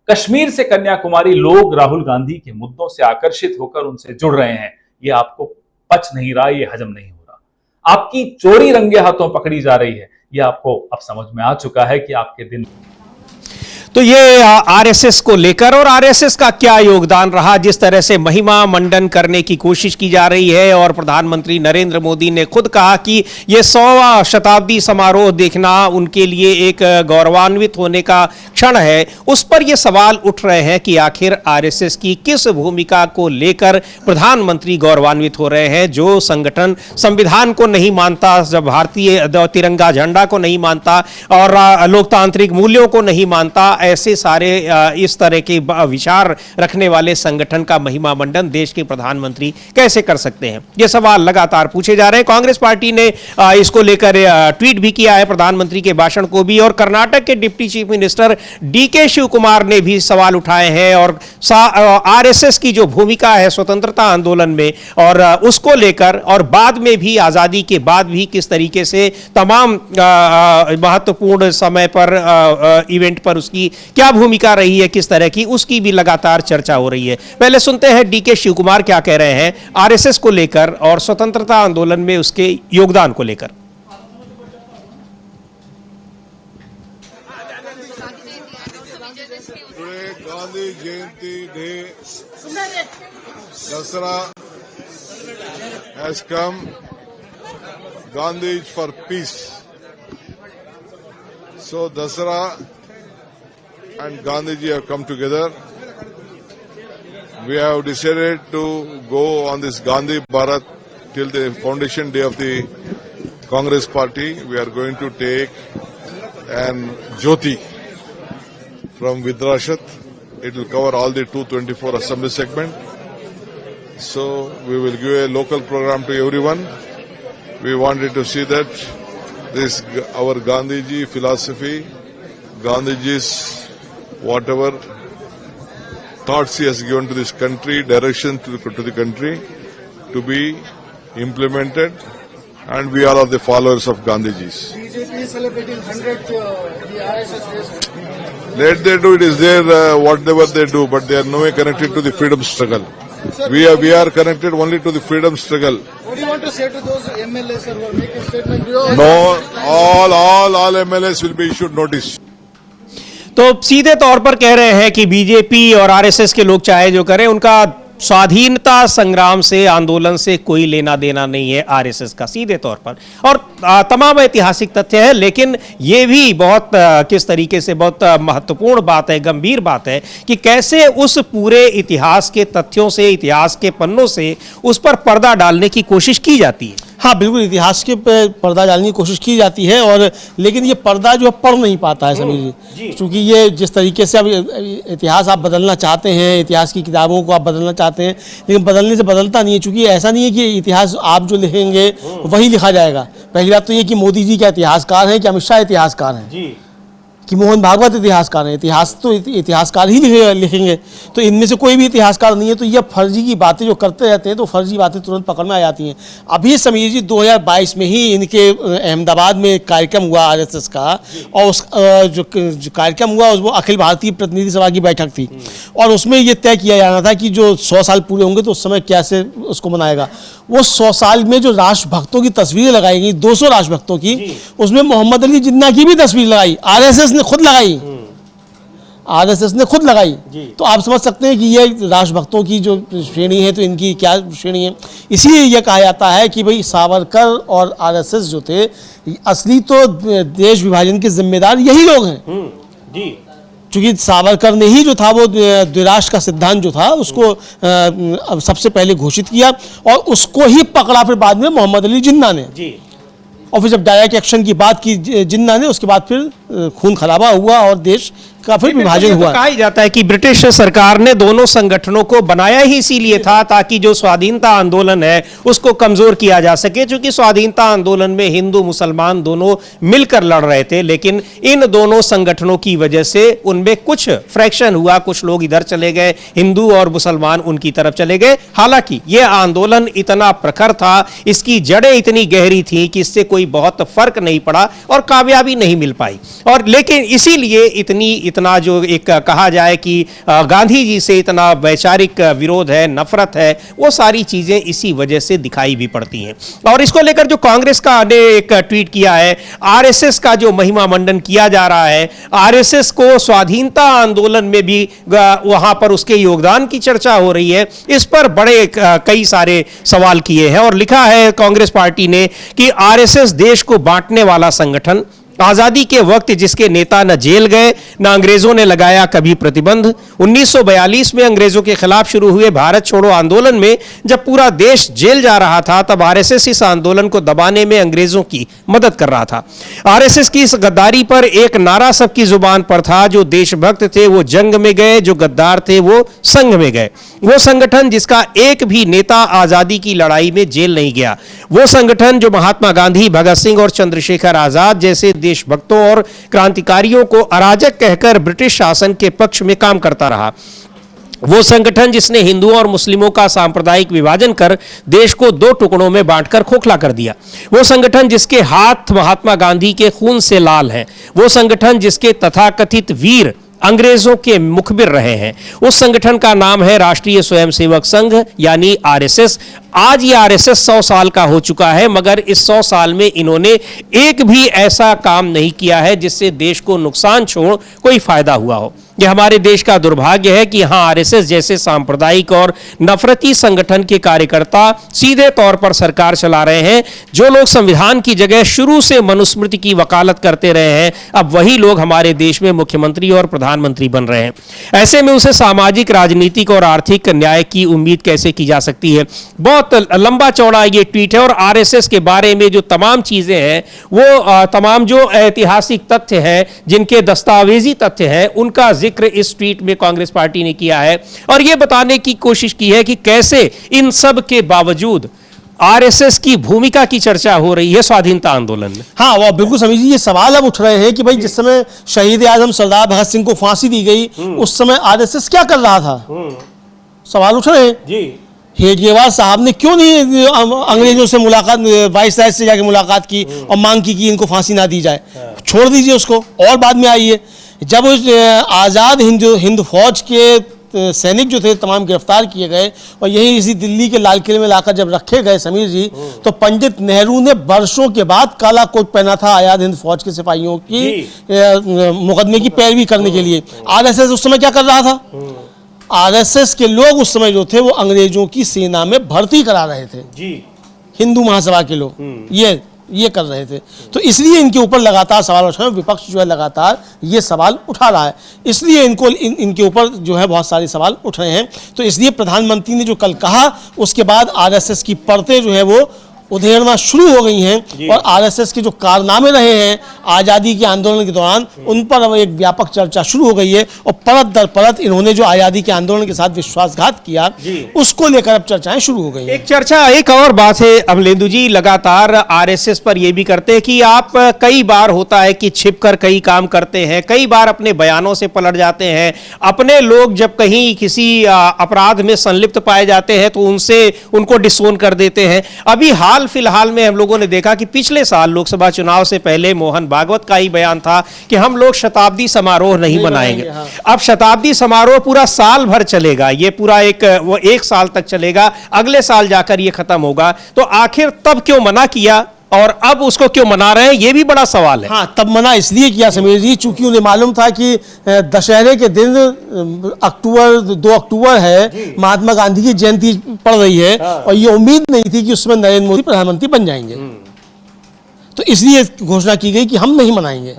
कश्मीर से कन्याकुमारी लोग राहुल गांधी के मुद्दों से आकर्षित होकर उनसे जुड़ रहे हैं। ये आपको पच नहीं रहा, ये हजम नहीं हो रहा। आपकी चोरी रंगे हाथों पकड़ी जा रही है, ये आपको अब समझ में आ चुका है कि आपके दिन। तो ये आरएसएस को लेकर और आरएसएस का क्या योगदान रहा, जिस तरह से महिमा मंडन करने की कोशिश की जा रही है। और प्रधानमंत्री नरेंद्र मोदी ने खुद कहा कि ये 100वां शताब्दी समारोह देखना उनके लिए एक गौरवान्वित होने का क्षण है। उस पर ये सवाल उठ रहे हैं कि आखिर आरएसएस की किस भूमिका को लेकर प्रधानमंत्री गौरवान्वित हो रहे हैं। जो संगठन संविधान को नहीं मानता, जब भारतीय तिरंगा झंडा को नहीं मानता और लोकतांत्रिक मूल्यों को नहीं मानता, ऐसे सारे इस तरह के विचार रखने वाले संगठन का महिमा मंडन देश के प्रधानमंत्री कैसे कर सकते हैं? ये सवाल लगातार पूछे जा रहे हैं। कांग्रेस पार्टी ने इसको लेकर ट्वीट भी किया है, प्रधानमंत्री के भाषण को भी। और कर्नाटक के deputy chief minister DK Shiva Kumar ने भी सवाल उठाए हैं और आरएसएस की जो भूमिका है स्वतंत्रता आंदोलन में और उसको लेकर, और बाद में भी आजादी के बाद भी किस तरीके से तमाम महत्वपूर्ण समय पर इवेंट पर उसकी क्या भूमिका रही है, किस तरह की, उसकी भी लगातार चर्चा हो रही है। पहले सुनते हैं डीके शिव कुमार क्या कह रहे हैं आरएसएस को लेकर और स्वतंत्रता आंदोलन में उसके योगदान को लेकर। गांधी जयंती day, Dasara has come. Gandhi is for peace. So Dasara and Gandhiji have come together. We have decided to go on this Gandhi Bharat till the foundation day of the Congress party. We are going to take an Jyoti from Vidrashat. It will cover all the 224 assembly segment. So we will give a local program to everyone. We wanted to see that this our Gandhiji philosophy, Gandhiji's whatever thoughts he has given to this country, direction to the country, to be implemented, and we are all the followers of Gandhiji's. BJP is celebrating 100th the RSS days. Let they do, it is their whatever they do, but they are no way connected to the freedom struggle. We are connected only to the freedom struggle. What do you want to say to those MLAs who are making statement? No, all MLAs will be issued notice. तो सीधे तौर पर कह रहे हैं कि BJP और RSS के लोग चाहे जो करें, उनका स्वाधीनता संग्राम से, आंदोलन से कोई लेना देना नहीं है आरएसएस का, सीधे तौर पर। और तमाम ऐतिहासिक तथ्य है, लेकिन ये भी बहुत किस तरीके से बहुत महत्वपूर्ण बात है, गंभीर बात है कि कैसे उस पूरे इतिहास के तथ्यों से, इतिहास के पन्नों से उस पर पर्दा डालने की कोशिश की जाती है। हाँ बिल्कुल, इतिहास के पे पर्दा डालने की कोशिश की जाती है, और लेकिन ये पर्दा जो है पढ़ नहीं पाता है समीर जी, क्योंकि ये जिस तरीके से अब इतिहास आप बदलना चाहते हैं, इतिहास की किताबों को आप बदलना चाहते हैं, लेकिन बदलने से बदलता नहीं है। चूंकि ऐसा नहीं है कि इतिहास आप जो लिखेंगे वही लिखा जाएगा। पहली बात तो ये कि मोदी जी क्या इतिहासकार हैं, कि अमित शाह इतिहासकार हैं, कि मोहन भागवत इतिहासकार हैं, इतिहास तो इतिहासकार ही लिखेंगे, तो इनमें से कोई भी इतिहासकार नहीं है। तो ये फर्जी की बातें जो करते रहते हैं तो फर्जी बातें तुरंत पकड़ में आ जाती हैं। अभी समीर जी 2022 में ही इनके अहमदाबाद में एक कार्यक्रम हुआ आरएसएस का, और उस जो कार्यक्रम हुआ वो अखिल भारतीय प्रतिनिधि सभा की बैठक थी, और उसमें ये तय किया जाना था कि जो 100 साल पूरे होंगे तो उस समय कैसे उसको मनाएगा। वो 100 साल में जो राष्ट्रभक्तों की तस्वीरें लगाई गई, 200 राष्ट्रभक्तों की, उसमें मोहम्मद अली जिन्ना की भी तस्वीर लगाई, आरएसएस ने खुद लगाई, आरएसएस ने खुद लगाई। तो आप समझ सकते हैं कि ये राष्ट्रभक्तों की जो श्रेणी है तो इनकी क्या श्रेणी है। इसीलिए यह कहा जाता है कि भाई सावरकर और आरएसएस जो थे, असली तो देश विभाजन के जिम्मेदार यही लोग हैं जी। क्योंकि सावरकर ने ही जो था वो द्विराष्ट्र का सिद्धांत जो था उसको सबसे पहले घोषित किया, और उसको ही पकड़ा फिर बाद में मोहम्मद अली जिन्ना ने जी। और फिर जब डायरेक्ट एक्शन की बात की जिन्ना ने, उसके बाद फिर खून खराबा हुआ और देश का फिर विभाजन हुआ। कहा जाता है कि ब्रिटिश सरकार ने दोनों संगठनों को बनाया ही इसीलिए था ताकि जो स्वाधीनता आंदोलन है उसको कमजोर किया जा सके, क्योंकि स्वाधीनता आंदोलन में हिंदू मुसलमान दोनों मिलकर लड़ रहे थे, लेकिन इन दोनों संगठनों की वजह से उनमें कुछ फ्रैक्शन हुआ, कुछ लोग इधर चले गए, हिंदू और मुसलमान उनकी तरफ चले गए। हालांकि यह आंदोलन इतना प्रखर था, इसकी जड़ें इतनी गहरी थी कि इससे कोई बहुत फर्क नहीं पड़ा और कामयाबी नहीं मिल पाई। और लेकिन इसीलिए इतना जो एक कहा जाए कि गांधी जी से इतना वैचारिक विरोध है, नफरत है, वो सारी चीजें इसी वजह से दिखाई भी पड़ती हैं। और इसको लेकर जो कांग्रेस का ने एक ट्वीट किया है, आरएसएस का जो महिमा मंडन किया जा रहा है, आरएसएस को स्वाधीनता आंदोलन में भी वहां पर उसके योगदान की चर्चा हो रही है, इस पर बड़े कई सारे सवाल किए हैं। और लिखा है कांग्रेस पार्टी ने कि आरएसएस देश को बांटने वाला संगठन, आजादी के वक्त जिसके नेता न जेल गए न अंग्रेजों ने लगाया कभी प्रतिबंध। 1942 में अंग्रेजों के खिलाफ शुरू हुए भारत छोड़ो आंदोलन में जब पूरा देश जेल जा रहा था, तब आरएसएस इस आंदोलन को दबाने में अंग्रेजों की मदद कर रहा था। आरएसएस की इस गद्दारी पर एक नारा सबकी जुबान पर था, जो देशभक्त थे वो जंग में गए, जो गद्दार थे वो संघ में गए। वो संगठन जिसका एक भी नेता आजादी की लड़ाई में जेल नहीं गया, वो संगठन जो महात्मा गांधी, भगत सिंह और चंद्रशेखर आजाद जैसे देशभक्तों और क्रांतिकारियों को अराजक कहकर ब्रिटिश शासन के पक्ष में काम करता रहा, वो संगठन जिसने हिंदुओं और मुस्लिमों का सांप्रदायिक विभाजन कर देश को दो टुकड़ों में बांटकर खोखला कर दिया, वो संगठन जिसके हाथ महात्मा गांधी के खून से लाल हैं, वो संगठन जिसके तथाकथित वीर अंग्रेजों के मुखबिर रहे हैं, उस संगठन का नाम है राष्ट्रीय स्वयंसेवक संघ यानी आरएसएस। आज ये आरएसएस 100 साल का हो चुका है, मगर इस 100 साल में इन्होंने एक भी ऐसा काम नहीं किया है जिससे देश को नुकसान छोड़ कोई फायदा हुआ हो। यह हमारे देश का दुर्भाग्य है कि यहाँ आरएसएस जैसे सांप्रदायिक और नफरती संगठन के कार्यकर्ता सीधे तौर पर सरकार चला रहे हैं। जो लोग संविधान की जगह शुरू से मनुस्मृति की वकालत करते रहे हैं, अब वही लोग हमारे देश में मुख्यमंत्री और प्रधानमंत्री बन रहे हैं। ऐसे में उसे सामाजिक, राजनीतिक और आर्थिक न्याय की उम्मीद कैसे की जा सकती है। बहुत लंबा चौड़ा ये ट्वीट है, और आरएसएस के बारे में जो तमाम चीजें हैं, वो तमाम जो ऐतिहासिक तथ्य हैं, जिनके दस्तावेजी तथ्य हैं, उनका जिक्र इस ट्वीट में कांग्रेस पार्टी ने किया है, और यह बताने की कोशिश की है कि कैसे इन सब के बावजूद आरएसएस की भूमिका की चर्चा हो रही है स्वाधीनता आंदोलन में। हाँ, वो बिल्कुल समझिए, ये सवाल अब उठ रहे हैं कि भाई जिस समय शहीद आजम सरदार भगत सिंह को फांसी दी गई, उस समय आरएसएस क्या कर रहा था, सवाल उठ रहे हैं जी। हेडगेवार साहब ने क्यों नहीं अंग्रेजों से मुलाकात, वाइसराय से जाके मुलाकात की और मांग की कि इनको फांसी ना दी जाए, छोड़ दीजिए उसको और बाद में आइए। जब आज़ाद हिंद फौज के सैनिक जो थे तमाम गिरफ्तार किए गए और यही इसी दिल्ली के लाल किले में लाकर जब रखे गए समीर जी, तो पंडित नेहरू ने वर्षों के बाद काला कोट पहना था आज़ाद हिंद फौज के सिपाहियों की मुकदमे की पैरवी करने के लिए। आरएसएस उस समय क्या कर रहा था? आरएसएस के लोग उस समय जो थे वो अंग्रेजों की सेना में भर्ती करा रहे थे जी। हिंदू महासभा के लोग ये कर रहे थे, तो इसलिए इनके ऊपर लगातार सवाल उठ रहे हैं। विपक्ष जो है लगातार ये सवाल उठा रहा है, इसलिए इनके ऊपर जो है बहुत सारे सवाल उठ रहे हैं। तो इसलिए प्रधानमंत्री ने जो कल कहा, उसके बाद आरएसएस की परतें जो है वो उधेड़ना शुरू हो गई हैं और आरएसएस के जो कारनामे रहे हैं आज़ादी के आंदोलन के दौरान, उन पर अब एक व्यापक चर्चा शुरू हो गई है और परत दर परत इन्होंने जो आज़ादी के आंदोलन के साथ विश्वासघात किया उसको लेकर अब चर्चाएं शुरू हो गई हैं। एक चर्चा, एक और बात है अमलेंदु जी, लगातार आरएसएस पर यह भी करते हैं कि आप कई बार होता है कि छिपकर कई काम करते हैं, कई बार अपने बयानों से पलट जाते हैं, अपने लोग जब कहीं किसी अपराध में संलिप्त पाए जाते हैं तो उनको डिसोन कर देते हैं। अभी हाल फिलहाल में हम लोगों ने देखा कि पिछले साल लोकसभा चुनाव से पहले मोहन भागवत का ही बयान था कि हम लोग शताब्दी समारोह नहीं मनाएंगे। हाँ। अब शताब्दी समारोह पूरा साल भर चलेगा, ये पूरा एक साल तक चलेगा, अगले साल जाकर ये खत्म होगा, तो आखिर तब क्यों मना किया और अब उसको क्यों मना रहे हैं, ये भी बड़ा सवाल है। हाँ, तब मना इसलिए किया समीर जी, चूंकि उन्हें मालूम था कि दशहरे के दिन 2 अक्टूबर है, महात्मा गांधी की जयंती पड़ रही है और ये उम्मीद नहीं थी कि उसमें नरेंद्र मोदी प्रधानमंत्री बन जाएंगे, तो इसलिए घोषणा की गई कि हम नहीं मनाएंगे।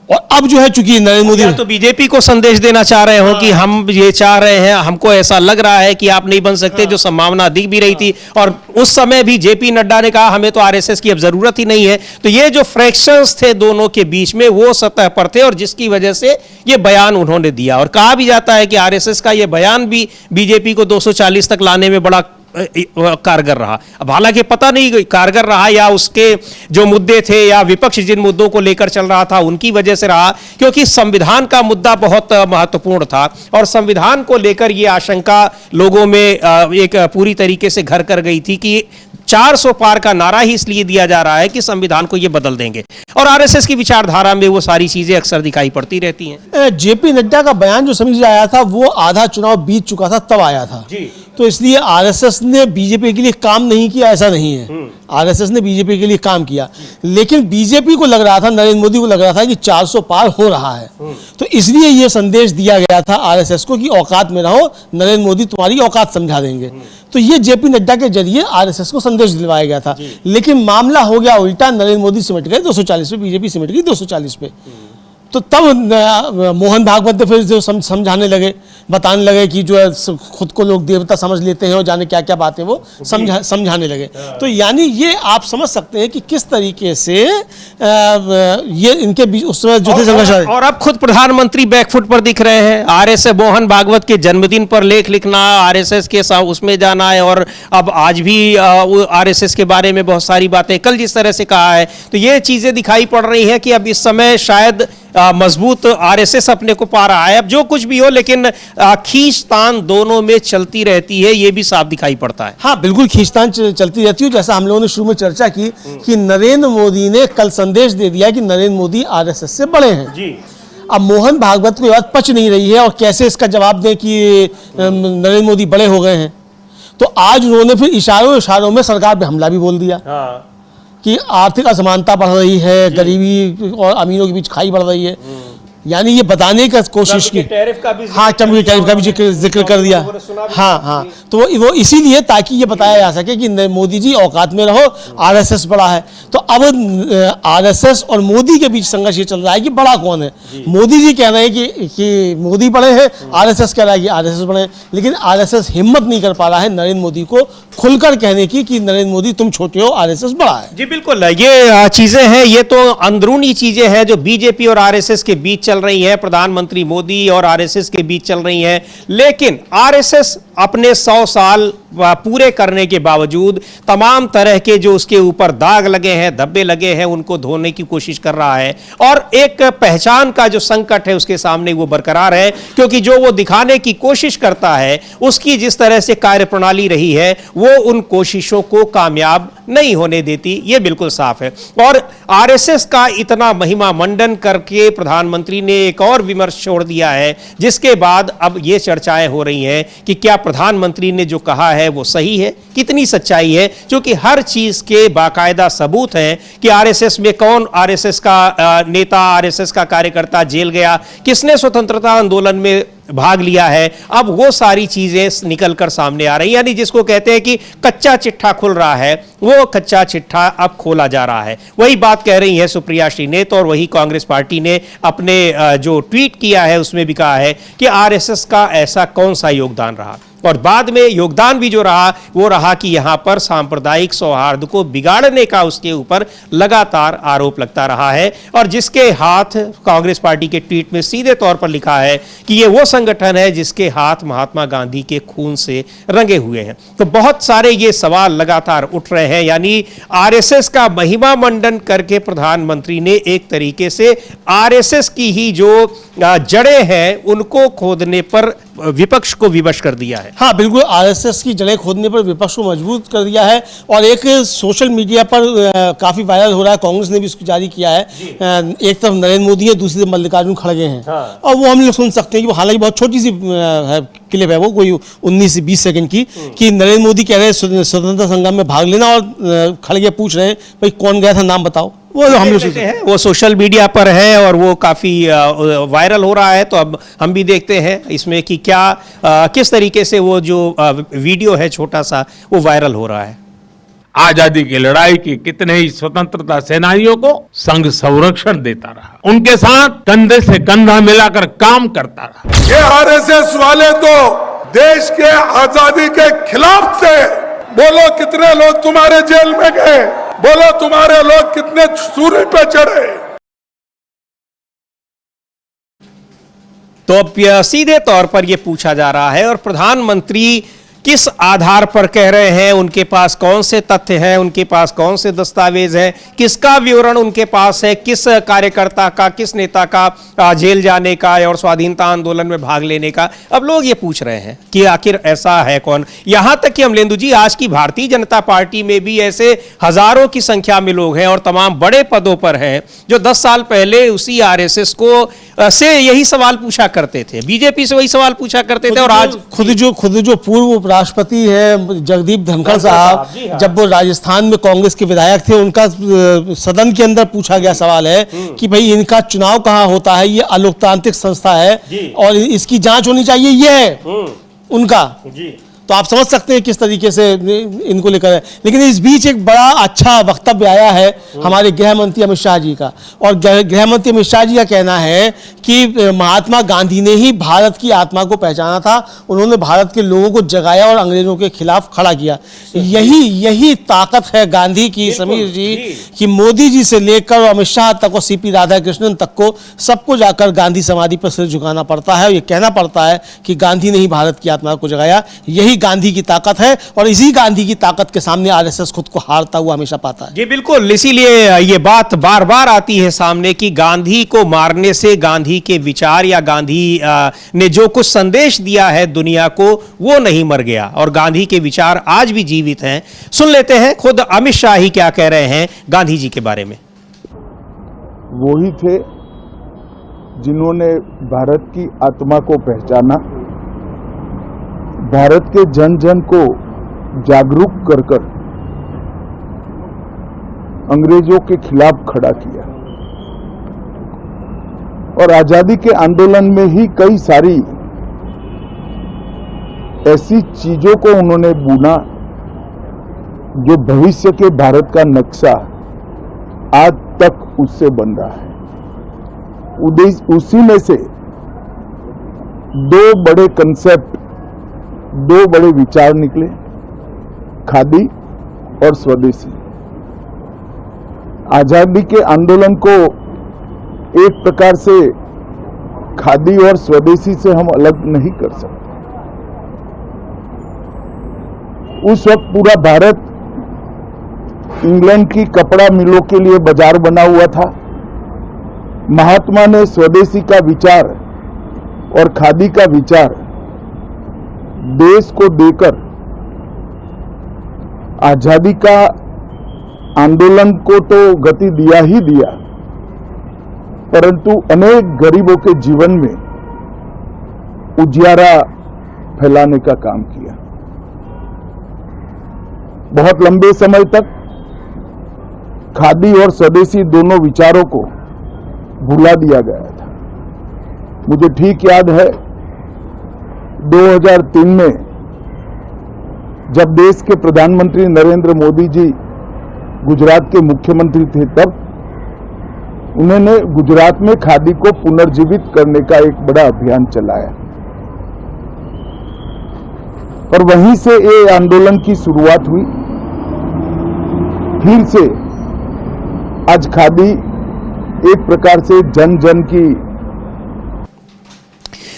और अब जो है चूंकि नरेंद्र मोदी तो बीजेपी को संदेश देना चाह रहे हो कि हम ये चाह रहे हैं, हमको ऐसा लग रहा है कि आप नहीं बन सकते, जो संभावना दिख भी रही थी, और उस समय भी जेपी नड्डा ने कहा हमें तो आरएसएस की अब जरूरत ही नहीं है। तो ये जो फ्रैक्शंस थे दोनों के बीच में वो सतह पर थे और जिसकी वजह से ये बयान उन्होंने दिया। और कहा भी जाता है कि आरएसएस का ये बयान भी बीजेपी को 240 तक लाने में बड़ा कारगर रहा। अब हालांकि पता नहीं कारगर रहा या उसके जो मुद्दे थे या विपक्ष जिन मुद्दों को लेकर चल रहा था उनकी वजह से रहा, क्योंकि संविधान का मुद्दा बहुत महत्वपूर्ण था और संविधान को लेकर यह आशंका लोगों में एक पूरी तरीके से घर कर गई थी कि 400 पार का नारा ही इसलिए दिया जा रहा है कि संविधान को ये बदल देंगे, और आरएसएस की विचारधारा में वो सारी चीजें अक्सर दिखाई पड़ती रहती हैं। जेपी नड्डा का बयान जो समझ आया था वो आधा चुनाव बीत चुका था तब आया था जी। तो इसलिए आरएसएस ने बीजेपी के लिए काम नहीं किया ऐसा नहीं है, आरएसएस ने बीजेपी के लिए काम किया, लेकिन बीजेपी को लग रहा था, नरेंद्र मोदी को लग रहा था कि 400 पार हो रहा है, तो इसलिए यह संदेश दिया गया था आरएसएस को कि औकात में रहो, नरेंद्र मोदी तुम्हारी औकात समझा देंगे। तो ये जेपी नड्डा के जरिए आरएसएस को संदेश दिलवाया गया था, लेकिन मामला हो गया उल्टा, नरेंद्र मोदी सिमट गए 240 पे, बीजेपी सिमट गई 240 पे। तो तब मोहन भागवत ने फिर जो समझाने लगे, बताने लगे कि जो है खुद को लोग देवता समझ लेते हैं और जाने क्या क्या बातें वो समझाने लगे। तो यानी ये आप समझ सकते हैं कि किस तरीके से ये इनके बीच उस समय जो थे संघर्ष। और अब खुद प्रधानमंत्री बैकफुट पर दिख रहे हैं। आरएसएस मोहन भागवत के जन्मदिन पर लेख लिखना, आरएसएस के साथ उसमें जाना है, और अब आज भी आरएसएस के बारे में बहुत सारी बातें कल जिस तरह से कहा है, तो ये चीजें दिखाई पड़ रही हैं कि अब इस समय शायद मजबूत आरएसएस अपने को पा रहा है। अब जो कुछ भी हो, लेकिन खींचतान दोनों में चलती रहती है, ये भी साफ दिखाई पड़ता है। हाँ, बिल्कुल खींचतान चलती रहती है। जैसा हम लोगों ने शुरू में चर्चा की कि नरेंद्र मोदी ने कल संदेश दे दिया कि नरेंद्र मोदी आरएसएस से बड़े हैं जी। अब मोहन भागवत को बात पच नहीं रही है और कैसे इसका जवाब दें कि नरेंद्र मोदी बड़े हो गए हैं, तो आज उन्होंने फिर इशारों में सरकार पे हमला भी बोल दिया। हाँ। कि आर्थिक असमानता बढ़ रही है, गरीबी और अमीरों के बीच खाई बढ़ रही है, यानी ये बताने का कोशिश की। टैरिफ का भी हाँ, ट्रम्प के टैरिफ का भी जिक्र कर दिया। हाँ हाँ, तो वो इसीलिए ताकि ये बताया जा सके कि मोदी जी औकात में रहो, आरएसएस बड़ा है। तो अब आरएसएस और मोदी के बीच संघर्ष ये चल रहा है कि बड़ा कौन है। मोदी जी कह रहे हैं कि मोदी बड़े हैं, आरएसएस कह रहा है कि आरएसएस बड़े हैं, लेकिन आरएसएस हिम्मत नहीं कर पा रहा है नरेंद्र मोदी को खुलकर कहने की कि नरेंद्र मोदी तुम छोटे हो, आरएसएस बड़ा है। जी बिल्कुल, ये चीजें हैं, ये तो अंदरूनी चीजें हैं जो बीजेपी और आरएसएस के बीच चल रही है, प्रधानमंत्री मोदी और आरएसएस के बीच चल रही है। लेकिन आरएसएस अपने 100 साल पूरे करने के बावजूद तमाम तरह के जो उसके ऊपर दाग लगे हैं, धब्बे लगे हैं, उनको धोने की कोशिश कर रहा है, और एक पहचान का जो संकट है उसके सामने वो बरकरार है, क्योंकि जो वो दिखाने की कोशिश करता है उसकी जिस तरह से कार्यप्रणाली रही है वो उन कोशिशों को कामयाब नहीं होने देती, ये बिल्कुल साफ है। और आरएसएस का इतना महिमा मंडन करके प्रधानमंत्री ने एक और विमर्श छोड़ दिया है, जिसके बाद अब ये चर्चाएं हो रही हैं कि क्या प्रधानमंत्री ने जो कहा है वो सही है, कितनी सच्चाई है, क्योंकि हर चीज के बाकायदा सबूत हैं कि आरएसएस में कौन आरएसएस का नेता, आरएसएस का कार्यकर्ता जेल गया, किसने स्वतंत्रता आंदोलन में भाग लिया है, अब वो सारी चीजें निकलकर सामने आ रही, यानी जिसको कहते हैं कि कच्चा चिट्ठा खुल रहा है, वो कच्चा चिट्ठा अब खोला जा रहा है। वही बात कह रही है सुप्रिया श्रीनेत, और वही कांग्रेस पार्टी ने अपने जो ट्वीट किया है उसमें भी कहा है कि आरएसएस का ऐसा कौन सा योगदान रहा। और बाद में योगदान भी जो रहा वो रहा कि यहां पर सांप्रदायिक सौहार्द को बिगाड़ने का उसके ऊपर लगातार आरोप लगता रहा है। और जिसके हाथ कांग्रेस पार्टी के ट्वीट में सीधे तौर पर लिखा है कि ये वो संगठन है जिसके हाथ महात्मा गांधी के खून से रंगे हुए हैं। तो बहुत सारे ये सवाल लगातार उठ रहे हैं, यानी आरएसएस का महिमा मंडन करके प्रधानमंत्री ने एक तरीके से आरएसएस की ही जो जड़ें हैं उनको खोदने पर विपक्ष को विवश कर दिया है। हाँ बिल्कुल, आरएसएस की जड़ें खोदने पर विपक्ष को मजबूत कर दिया है। और एक सोशल मीडिया पर काफी वायरल हो रहा है, कांग्रेस ने भी इसको जारी किया है। एक तरफ नरेंद्र मोदी है, दूसरी तरफ मल्लिकार्जुन खड़गे हैं। हाँ। और वो हम लोग सुन सकते हैं कि वो हालांकि बहुत छोटी सी क्लिप है, वो कोई 19 से 20 सेकंड की, कि नरेंद्र मोदी कह रहे हैं स्वतंत्रता संग्राम में भाग लेना, और खड़गे पूछ रहे हैं भाई कौन गया था, नाम बताओ। वो हम लोग हैं, वो सोशल मीडिया पर है और वो काफी वायरल हो रहा है। तो अब हम भी देखते हैं इसमें कि क्या किस तरीके से वो जो वीडियो है छोटा सा वो वायरल हो रहा है। आजादी की लड़ाई की कितने ही स्वतंत्रता सेनानियों को संघ संरक्षण देता रहा, उनके साथ कंधे से कंधा मिलाकर काम करता रहा। ये आरएसएस वाले तो देश के आजादी के खिलाफ थे। बोलो कितने लोग तुम्हारे जेल में गए, बोलो तुम्हारे लोग कितने सूर्य पे चढ़े। तो अब सीधे तौर पर यह पूछा जा रहा है और प्रधानमंत्री किस आधार पर कह रहे हैं, उनके पास कौन से तथ्य हैं, उनके पास कौन से दस्तावेज हैं, किसका विवरण उनके पास है, किस कार्यकर्ता का, किस नेता का जेल जाने का और स्वाधीनता आंदोलन में भाग लेने का। अब लोग ये पूछ रहे हैं कि आखिर ऐसा है कौन। यहां तक कि अमलेंदु जी, आज की भारतीय जनता पार्टी में भी ऐसे हजारों की संख्या में लोग हैं और तमाम बड़े पदों पर हैं जो 10 साल पहले उसी आरएसएस को से यही सवाल पूछा करते थे, बीजेपी से वही सवाल पूछा करते थे। और आज खुद जो पूर्व राष्ट्रपति है जगदीप धनखड़ साहब, जब वो राजस्थान में कांग्रेस के विधायक थे, उनका सदन के अंदर पूछा गया सवाल है कि भाई इनका चुनाव कहां होता है, ये अलोकतांत्रिक संस्था है और इसकी जांच होनी चाहिए, ये है उनका। तो आप समझ सकते हैं किस तरीके से इनको लेकर है। लेकिन इस बीच एक बड़ा अच्छा वक्तव्य आया है हमारे गृह मंत्री अमित शाह जी का, और गृह मंत्री अमित शाह जी का कहना है कि महात्मा गांधी ने ही भारत की आत्मा को पहचाना था, उन्होंने भारत के लोगों को जगाया और अंग्रेजों के खिलाफ खड़ा किया। यही ताकत है गांधी की, समीर जी, कि मोदी जी से लेकर अमित शाह तक और सीपी राधाकृष्णन तक को सबको जाकर गांधी समाधि पर सिर झुकाना पड़ता है और ये कहना पड़ता है कि गांधी ने ही भारत की आत्मा को जगाया। यही गांधी की ताकत है और इसी गांधी की ताकत के सामने आरएसएस खुद को हारता हुआ हमेशा पाता है। जी बिल्कुल, इसीलिए ये बात बार बार आती है सामने कि गांधी को मारने से गांधी के विचार या गांधी ने जो कुछ संदेश दिया है दुनिया को वो नहीं मर गया और गांधी के विचार आज भी जीवित हैं। सुन लेते हैं खुद अमित शाह ही क्या कह रहे हैं गांधी जी के बारे में। वो ही थे जिन्होंने भारत की आत्मा को पहचाना, भारत के जन जन को जागरूक कर कर अंग्रेजों के खिलाफ खड़ा किया और आजादी के आंदोलन में ही कई सारी ऐसी चीजों को उन्होंने बुना जो भविष्य के भारत का नक्शा आज तक उससे बन रहा है। उसी में से दो बड़े कंसेप्ट, दो बड़े विचार निकले, खादी और स्वदेशी। आजादी के आंदोलन को एक प्रकार से खादी और स्वदेशी से हम अलग नहीं कर सकते। उस वक्त पूरा भारत इंग्लैंड की कपड़ा मिलों के लिए बाजार बना हुआ था। महात्मा ने स्वदेशी का विचार और खादी का विचार देश को देकर आजादी का आंदोलन को तो गति दिया ही दिया, परंतु अनेक गरीबों के जीवन में उजियारा फैलाने का काम किया। बहुत लंबे समय तक खादी और स्वदेशी दोनों विचारों को भुला दिया गया था। मुझे ठीक याद है 2003 में जब देश के प्रधानमंत्री नरेंद्र मोदी जी गुजरात के मुख्यमंत्री थे, तब उन्होंने गुजरात में खादी को पुनर्जीवित करने का एक बड़ा अभियान चलाया। और वहीं से ये आंदोलन की शुरुआत हुई। फिर से आज खादी एक प्रकार से जन जन की,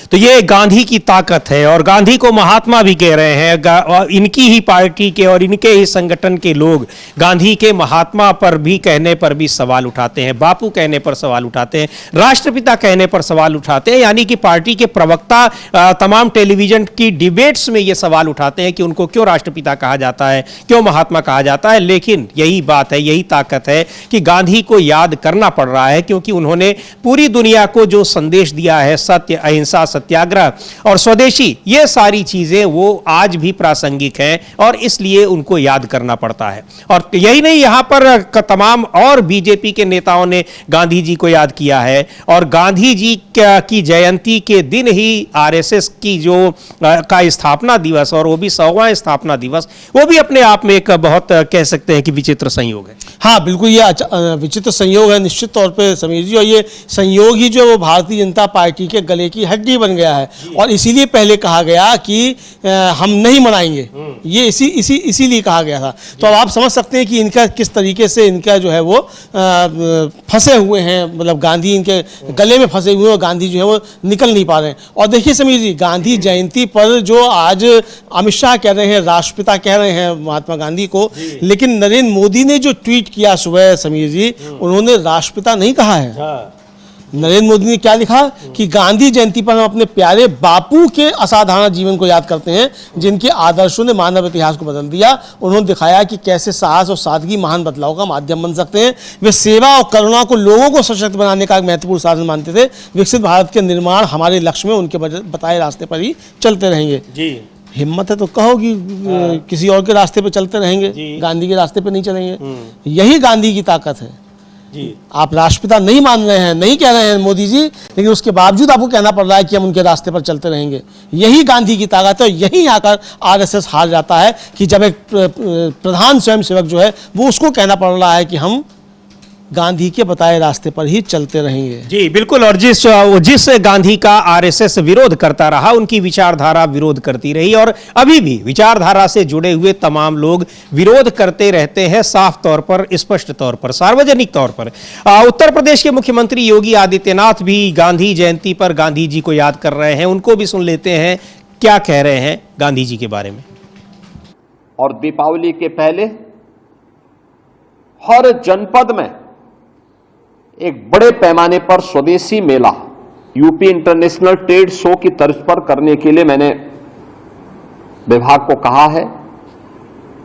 तो ये गांधी की ताकत है और गांधी को महात्मा भी कह रहे हैं। और इनकी ही पार्टी के और इनके ही संगठन के लोग गांधी के महात्मा पर भी कहने पर भी सवाल उठाते हैं, बापू कहने पर सवाल उठाते हैं, राष्ट्रपिता कहने पर सवाल उठाते हैं। यानी कि पार्टी के प्रवक्ता तमाम टेलीविजन की डिबेट्स में ये सवाल उठाते हैं कि उनको क्यों राष्ट्रपिता कहा जाता है, क्यों महात्मा कहा जाता है। लेकिन यही बात है, यही ताकत है कि गांधी को याद करना पड़ रहा है, क्योंकि उन्होंने पूरी दुनिया को जो संदेश दिया है, सत्य, अहिंसा, सत्याग्रह और स्वदेशी, ये सारी चीजें वो आज भी प्रासंगिक हैं और इसलिए उनको याद करना पड़ता है। और यही नहीं, यहां पर तमाम और बीजेपी के नेताओं ने गांधी जी को याद किया है और गांधी जी की जयंती के दिन ही आरएसएस की जो का स्थापना दिवस, और वो भी 100वां स्थापना दिवस, वो भी अपने आप में एक बहुत कह सकते हैं कि विचित्र संयोग है। हाँ बिल्कुल, ये विचित्र संयोग है निश्चित तौर पे समीर जी, और ये संयोग ही जो है वो भारतीय जनता पार्टी के गले की हड्डी बन गया है। और इसीलिए पहले कहा गया कि हम नहीं मनाएंगे, ये इसीलिए कहा गया था। तो अब आप समझ सकते हैं कि इनका किस तरीके से इनका जो है वो फंसे हुए हैं, मतलब गांधी इनके गले में फंसे हुए हैं, गांधी जो है वो निकल नहीं पा रहे हैं। और देखिए समीर जी, गांधी जयंती पर जो आज अमित शाह कह रहे हैं, राष्ट्रपिता कह रहे हैं महात्मा गांधी को, लेकिन नरेंद्र मोदी ने जो ट्वीट किया सुबह समीर जी, उन्होंने राष्ट्रपिता नहीं कहा है। नरेंद्र मोदी ने क्या लिखा कि गांधी जयंती पर हम अपने प्यारे बापू के असाधारण जीवन को याद करते हैं, जिनके आदर्शों ने मानव इतिहास को बदल दिया। उन्होंने दिखाया कि कैसे साहस और सादगी महान बदलाव का माध्यम बन सकते हैं। वे सेवा और करुणा को लोगों को सशक्त बनाने का एक महत्वपूर्ण साधन मानते थे। विकसित भारत के निर्माण हमारे लक्ष्य में उनके बताए रास्ते पर ही चलते रहेंगे। जी, हिम्मत है तो कहो कि किसी और के रास्ते पे चलते रहेंगे, गांधी के रास्ते पे नहीं चलेंगे। यही गांधी की ताकत है। जी, आप राष्ट्रपिता नहीं मान रहे हैं, नहीं कह रहे हैं मोदी जी, लेकिन उसके बावजूद आपको कहना पड़ रहा है कि हम उनके रास्ते पर चलते रहेंगे। यही गांधी की ताकत है। यही आकर आरएसएस हार जाता है कि जब एक प्रधान स्वयंसेवक जो है वो उसको कहना पड़ रहा है कि हम गांधी के बताए रास्ते पर ही चलते रहेंगे। जी बिल्कुल, और जिस गांधी का आरएसएस विरोध करता रहा, उनकी विचारधारा विरोध करती रही और अभी भी विचारधारा से जुड़े हुए तमाम लोग विरोध करते रहते हैं, साफ तौर पर, स्पष्ट तौर पर, सार्वजनिक तौर पर। उत्तर प्रदेश के मुख्यमंत्री योगी आदित्यनाथ भी गांधी जयंती पर गांधी जी को याद कर रहे हैं। उनको भी सुन लेते हैं क्या कह रहे हैं गांधी जी के बारे में। और दीपावली के पहले हर जनपद में एक बड़े पैमाने पर स्वदेशी मेला यूपी इंटरनेशनल ट्रेड शो की तर्ज पर करने के लिए मैंने विभाग को कहा है।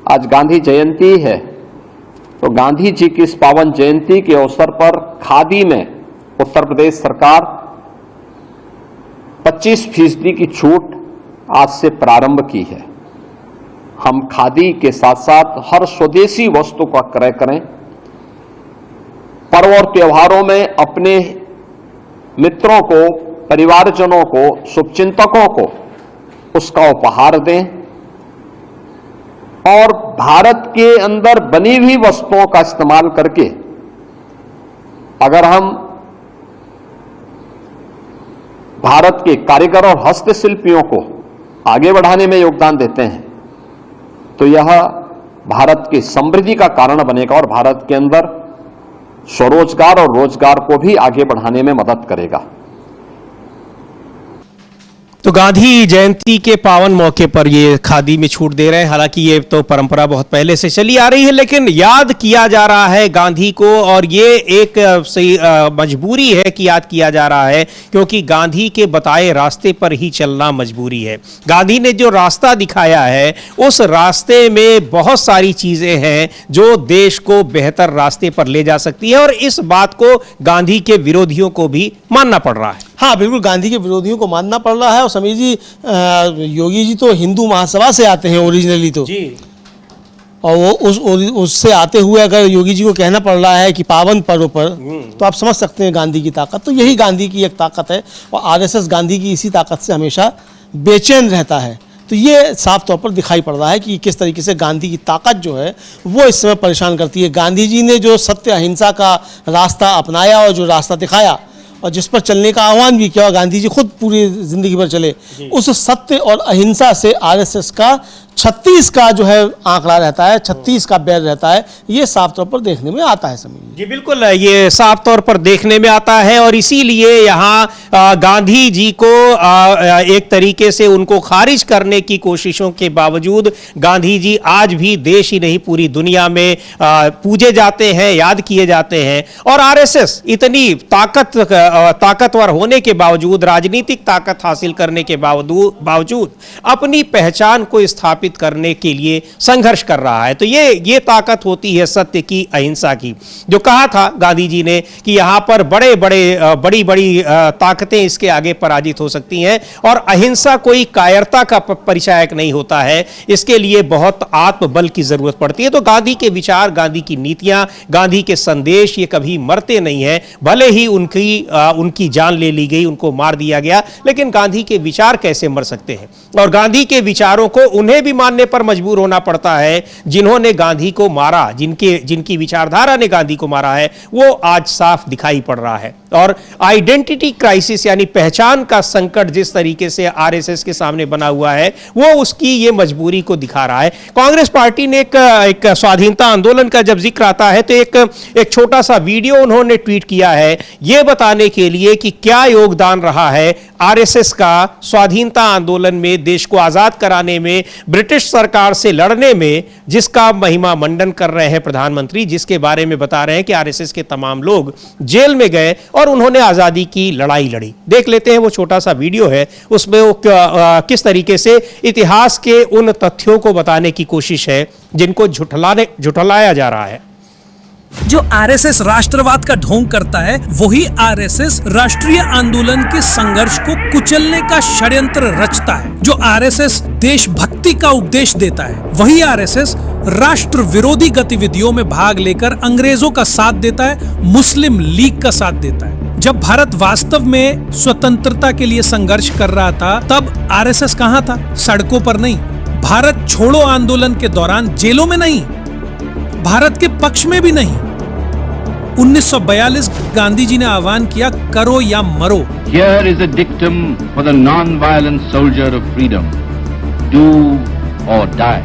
आज गांधी जयंती है, तो गांधी जी की इस पावन जयंती के अवसर पर खादी में उत्तर प्रदेश सरकार 25% की छूट आज से प्रारंभ की है। हम खादी के साथ साथ हर स्वदेशी वस्तु का क्रय करें। पर्व और त्योहारों में अपने मित्रों को, परिवारजनों को, शुभचिंतकों को उसका उपहार दें और भारत के अंदर बनी हुई वस्तुओं का इस्तेमाल करके अगर हम भारत के कारीगर और हस्तशिल्पियों को आगे बढ़ाने में योगदान देते हैं तो यह भारत की समृद्धि का कारण बनेगा और भारत के अंदर स्वरोजगार और रोजगार को भी आगे बढ़ाने में मदद करेगा। तो गांधी जयंती के पावन मौके पर ये खादी में छूट दे रहे हैं। हालांकि ये तो परंपरा बहुत पहले से चली आ रही है, लेकिन याद किया जा रहा है गांधी को, और ये एक मजबूरी है कि याद किया जा रहा है, क्योंकि गांधी के बताए रास्ते पर ही चलना मजबूरी है। गांधी ने जो रास्ता दिखाया है, उस रास्ते में बहुत सारी चीजें हैं जो देश को बेहतर रास्ते पर ले जा सकती है, और इस बात को गांधी के विरोधियों को भी मानना पड़ रहा है। हाँ बिल्कुल, गांधी के विरोधियों को मानना पड़ रहा है। और समीर जी, योगी जी तो हिंदू महासभा से आते हैं ओरिजिनली तो जी, और वो उससे आते हुए अगर योगी जी को कहना पड़ रहा है कि पावन पर्व पर, तो आप समझ सकते हैं गांधी की ताकत। तो यही गांधी की एक ताकत है, और आरएसएस गांधी की इसी ताकत से हमेशा बेचैन रहता है। तो ये साफ तौर पर दिखाई पड़ रहा है कि किस तरीके से गांधी की ताकत जो है वो इस समय परेशान करती है। गांधी जी ने जो सत्य अहिंसा का रास्ता अपनाया और जो रास्ता दिखाया, और जिस पर चलने का आह्वान भी किया, गांधी जी खुद पूरी जिंदगी भर चले, उस सत्य और अहिंसा से आरएसएस का 36 का जो है आंकड़ा रहता है, 36 का बैर रहता है, ये साफ तौर पर देखने में आता है समीर जी। बिल्कुल, ये साफ तौर पर देखने में आता है और इसीलिए यहाँ गांधी जी को एक तरीके से उनको खारिज करने की कोशिशों के बावजूद गांधी जी आज भी देश ही नहीं पूरी दुनिया में पूजे जाते हैं, याद किए जाते हैं। और आरएसएस इतनी ताकतवर होने के बावजूद, राजनीतिक ताकत हासिल करने के बावजूद अपनी पहचान को स्थापित करने के लिए संघर्ष कर रहा है। तो ये ताकत होती है सत्य की, अहिंसा की। जो कहा था गांधी जी ने कि यहां पर बड़ी बड़ी ताकतें इसके आगे पराजित हो सकती हैं और अहिंसा कोई कायरता का परिचायक नहीं होता है, इसके लिए बहुत आत्मबल की जरूरत पड़ती है। तो गांधी के विचार, गांधी की नीतियां, गांधी के संदेश ये कभी मरते नहीं हैं। भले ही उनकी जान ले ली गई, उनको मार दिया गया, लेकिन गांधी के विचार कैसे मर सकते हैं? और गांधी के विचारों को उन्हें भी मानने पर मजबूर होना पड़ता है जिन्होंने गांधी को मारा, जिनकी विचारधारा ने गांधी को मारा है, वो आज साफ दिखाई पड़ रहा है। और आइडेंटिटी क्राइसिस यानी पहचान का संकट जिस तरीके से आरएसएस के सामने बना हुआ है, वो उसकी ये मजबूरी को दिखा रहा है। कांग्रेस पार्टी ने एक स्वाधीनता आंदोलन का जब जिक्र आता है तो एक छोटा सा वीडियो उन्होंने ट्वीट किया है, ये बताने के लिए कि क्या योगदान रहा है आरएसएस का स्वाधीनता आंदोलन में, देश को आजाद कराने में, ब्रिटिश सरकार से लड़ने में, जिसका महिमा मंडन कर रहे हैं प्रधानमंत्री, जिसके बारे में बता रहे हैं कि आरएसएस के तमाम लोग जेल में गए और उन्होंने आजादी की लड़ाई लड़ी। देख लेते हैं, वो छोटा सा वीडियो है, उसमें वो किस तरीके से इतिहास के उन तथ्यों को बताने की कोशिश है जिनको झुठलाया जा रहा है। जो आरएसएस राष्ट्रवाद का ढोंग करता है, वही आरएसएस राष्ट्रीय आंदोलन के संघर्ष को कुचलने का षड्यंत्र रचता है। जो आरएसएस देशभक्ति का उपदेश देता है, वही आरएसएस राष्ट्र विरोधी गतिविधियों में भाग लेकर अंग्रेजों का साथ देता है, मुस्लिम लीग का साथ देता है। जब भारत वास्तव में स्वतंत्रता के लिए संघर्ष कर रहा था, तब आरएसएस कहां था? सड़कों पर नहीं, भारत छोड़ो आंदोलन के दौरान जेलों में नहीं, भारत के पक्ष में भी नहीं। 1942 गांधी जी ने आह्वान किया, करो या मरो। Here is a dictum for the non-violent soldier of freedom. Do or die.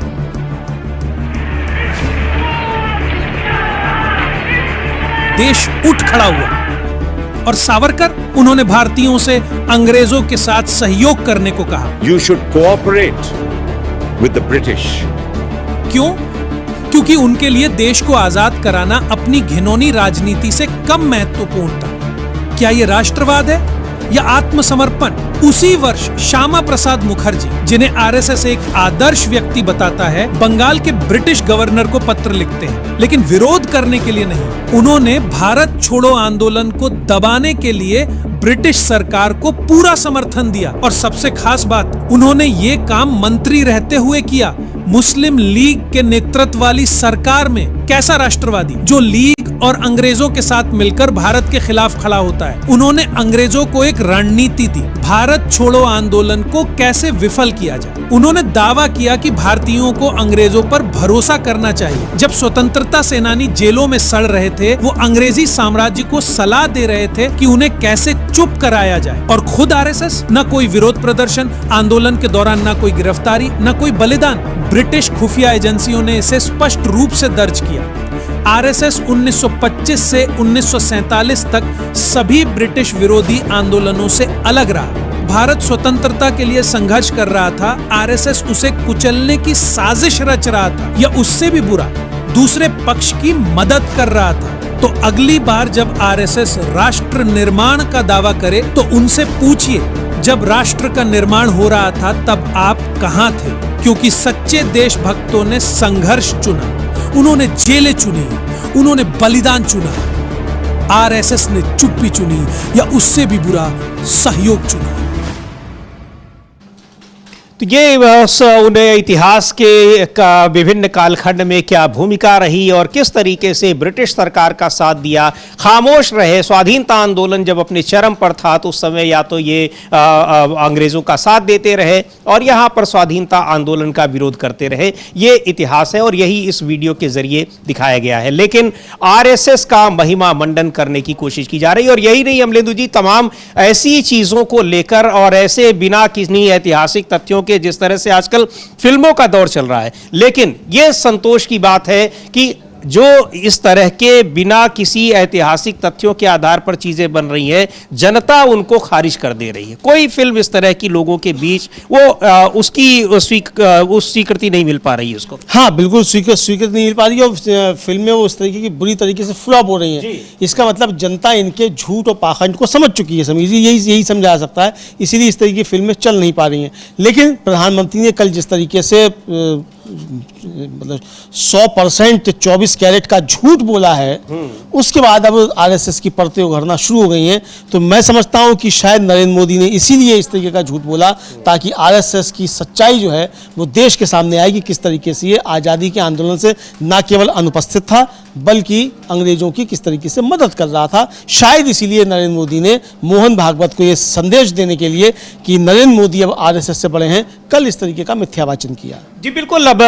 देश उठ खड़ा हुआ और सावरकर, उन्होंने भारतीयों से अंग्रेजों के साथ सहयोग करने को कहा। You should cooperate with the British. क्यों? क्योंकि उनके लिए देश को आजाद कराना अपनी घिनौनी राजनीति से कम महत्वपूर्ण था। क्या यह राष्ट्रवाद है या आत्मसमर्पण? उसी वर्ष श्यामा प्रसाद मुखर्जी, जिन्हें आरएसएस एक आदर्श व्यक्ति बताता है, बंगाल के ब्रिटिश गवर्नर को पत्र लिखते हैं, लेकिन विरोध करने के लिए नहीं। उन्होंने भारत छोड़ो आंदोलन को दबाने के लिए ब्रिटिश सरकार को पूरा समर्थन दिया। और सबसे खास बात, उन्होंने ये काम मंत्री रहते हुए किया, मुस्लिम लीग के नेतृत्व वाली सरकार में। कैसा राष्ट्रवादी, जो लीग और अंग्रेजों के साथ मिलकर भारत के खिलाफ खड़ा होता है। उन्होंने अंग्रेजों को एक रणनीति दी, भारत छोड़ो आंदोलन को कैसे विफल किया जाए। उन्होंने दावा किया कि भारतीयों को अंग्रेजों पर भरोसा करना चाहिए। जब स्वतंत्रता सेनानी जेलों में सड़ रहे थे, वो अंग्रेजी साम्राज्य को सलाह दे रहे थे कि उन्हें कैसे चुप कराया जाए। और खुद आरएसएस, न कोई विरोध प्रदर्शन आंदोलन के दौरान, न कोई गिरफ्तारी, न कोई बलिदान। ब्रिटिश खुफिया एजेंसियों ने इसे स्पष्ट रूप से दर्ज किया। आरएसएस 1925 से 1947 तक सभी ब्रिटिश विरोधी आंदोलनों से अलग रहा। भारत स्वतंत्रता के लिए संघर्ष कर रहा था, आरएसएस उसे कुचलने की साजिश रच रहा था, या उससे भी बुरा, दूसरे पक्ष की मदद कर रहा था। तो अगली बार जब आरएसएस राष्ट्र निर्माण का दावा करे, तो उनसे पूछिए, जब राष्ट्र का निर्माण हो रहा था तब आप कहां थे? क्योंकि सच्चे देशभक्तों ने संघर्ष चुना, उन्होंने जेलें चुनी, उन्होंने बलिदान चुना। आरएसएस ने चुप्पी चुनी, या उससे भी बुरा, सहयोग चुना। तो ये उन्हें इतिहास के विभिन्न कालखंड में क्या भूमिका रही और किस तरीके से ब्रिटिश सरकार का साथ दिया, खामोश रहे। स्वाधीनता आंदोलन जब अपने चरम पर था तो उस समय या तो ये अंग्रेजों का साथ देते रहे और यहाँ पर स्वाधीनता आंदोलन का विरोध करते रहे। ये इतिहास है और यही इस वीडियो के जरिए दिखाया गया है। लेकिन आरएसएस का महिमा मंडन करने की कोशिश की जा रही है और यही नहीं अमलेंदु जी, तमाम ऐसी चीजों को लेकर और ऐसे बिना किसी ऐतिहासिक तथ्यों के, जिस तरह से आजकल फिल्मों का दौर चल रहा है, लेकिन यह संतोष की बात है कि जो इस तरह के बिना किसी ऐतिहासिक तथ्यों के आधार पर चीजें बन रही हैं, जनता उनको खारिज कर दे रही है। कोई फिल्म इस तरह की लोगों के बीच उसकी उस स्वीकृति नहीं मिल पा रही है उसको। हाँ बिल्कुल, स्वीकृति नहीं मिल पा रही है और फिल्में वो उस तरीके की बुरी तरीके से फ्लॉप हो रही हैं। इसका मतलब जनता इनके झूठ और पाखंड को समझ चुकी है। समीर जी, यही समझा जा सकता है, इसीलिए इस तरीके की फिल्में चल नहीं पा रही हैं। लेकिन प्रधानमंत्री ने कल जिस तरीके से मतलब 100% 24 कैरेट का झूठ बोला है, उसके बाद अब आरएसएस की परतें उभरना शुरू हो गई हैं। तो मैं समझता हूं कि शायद नरेंद्र मोदी ने इसीलिए इस तरीके का झूठ बोला ताकि आरएसएस की सच्चाई जो है वो देश के सामने आएगी, किस तरीके से ये आज़ादी के आंदोलन से न केवल अनुपस्थित था बल्कि अंग्रेजों की किस तरीके से मदद कर रहा था। शायद इसीलिए नरेंद्र मोदी ने मोहन भागवत को ये संदेश देने के लिए कि नरेंद्र मोदी अब आरएसएस से बड़े हैं, कल इस तरीके का मिथ्यावाचन किया। जी बिल्कुल। अब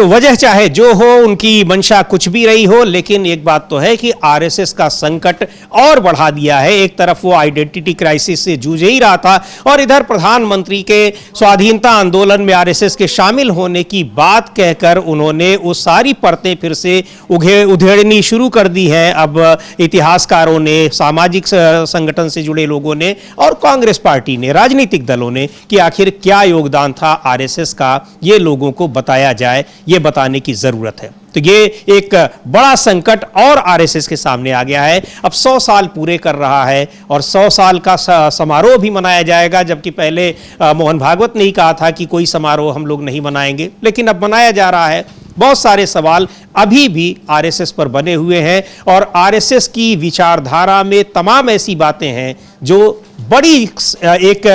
वजह चाहे जो हो, उनकी मंशा कुछ भी रही हो, लेकिन एक बात तो है कि आरएसएस का संकट और बढ़ा दिया है। एक तरफ वो आइडेंटिटी क्राइसिस से जूझ ही रहा था और इधर प्रधानमंत्री के स्वाधीनता आंदोलन में आरएसएस के शामिल होने की बात कहकर उन्होंने वो सारी परतें फिर से उधेड़नी शुरू कर दी है। अब इतिहासकारों ने, सामाजिक संगठन से जुड़े लोगों ने और कांग्रेस पार्टी ने, राजनीतिक दलों ने कि आखिर क्या योगदान था आरएसएस का, ये लोगों को बताया जाए, ये बताने की जरूरत है। तो ये एक बड़ा संकट और आरएसएस के सामने आ गया है। अब 100 साल पूरे कर रहा है और 100 साल का समारोह भी मनाया जाएगा, जबकि पहले मोहन भागवत ने ही कहा था कि कोई समारोह हम लोग नहीं मनाएंगे, लेकिन अब मनाया जा रहा है। बहुत सारे सवाल अभी भी आरएसएस पर बने हुए हैं और आरएसएस की विचारधारा में तमाम ऐसी बातें हैं जो बड़ी एक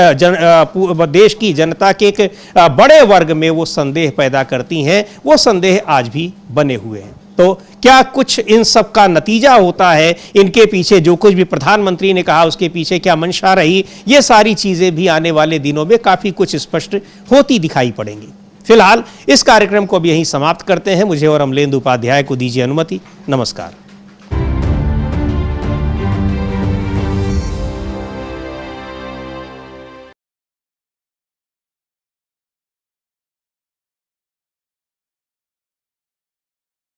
देश की जनता के एक बड़े वर्ग में वो संदेह पैदा करती हैं। वो संदेह आज भी बने हुए हैं। तो क्या कुछ इन सब का नतीजा होता है? इनके पीछे जो कुछ भी प्रधानमंत्री ने कहा उसके पीछे क्या मंशा रही? ये सारी चीजें भी आने वाले दिनों में काफी कुछ स्पष्ट होती दिखाई पड़ेंगी। फिलहाल इस कार्यक्रम को भी यहीं समाप्त करते हैं। मुझे और अमलेंदु उपाध्याय को दीजिए अनुमति। नमस्कार।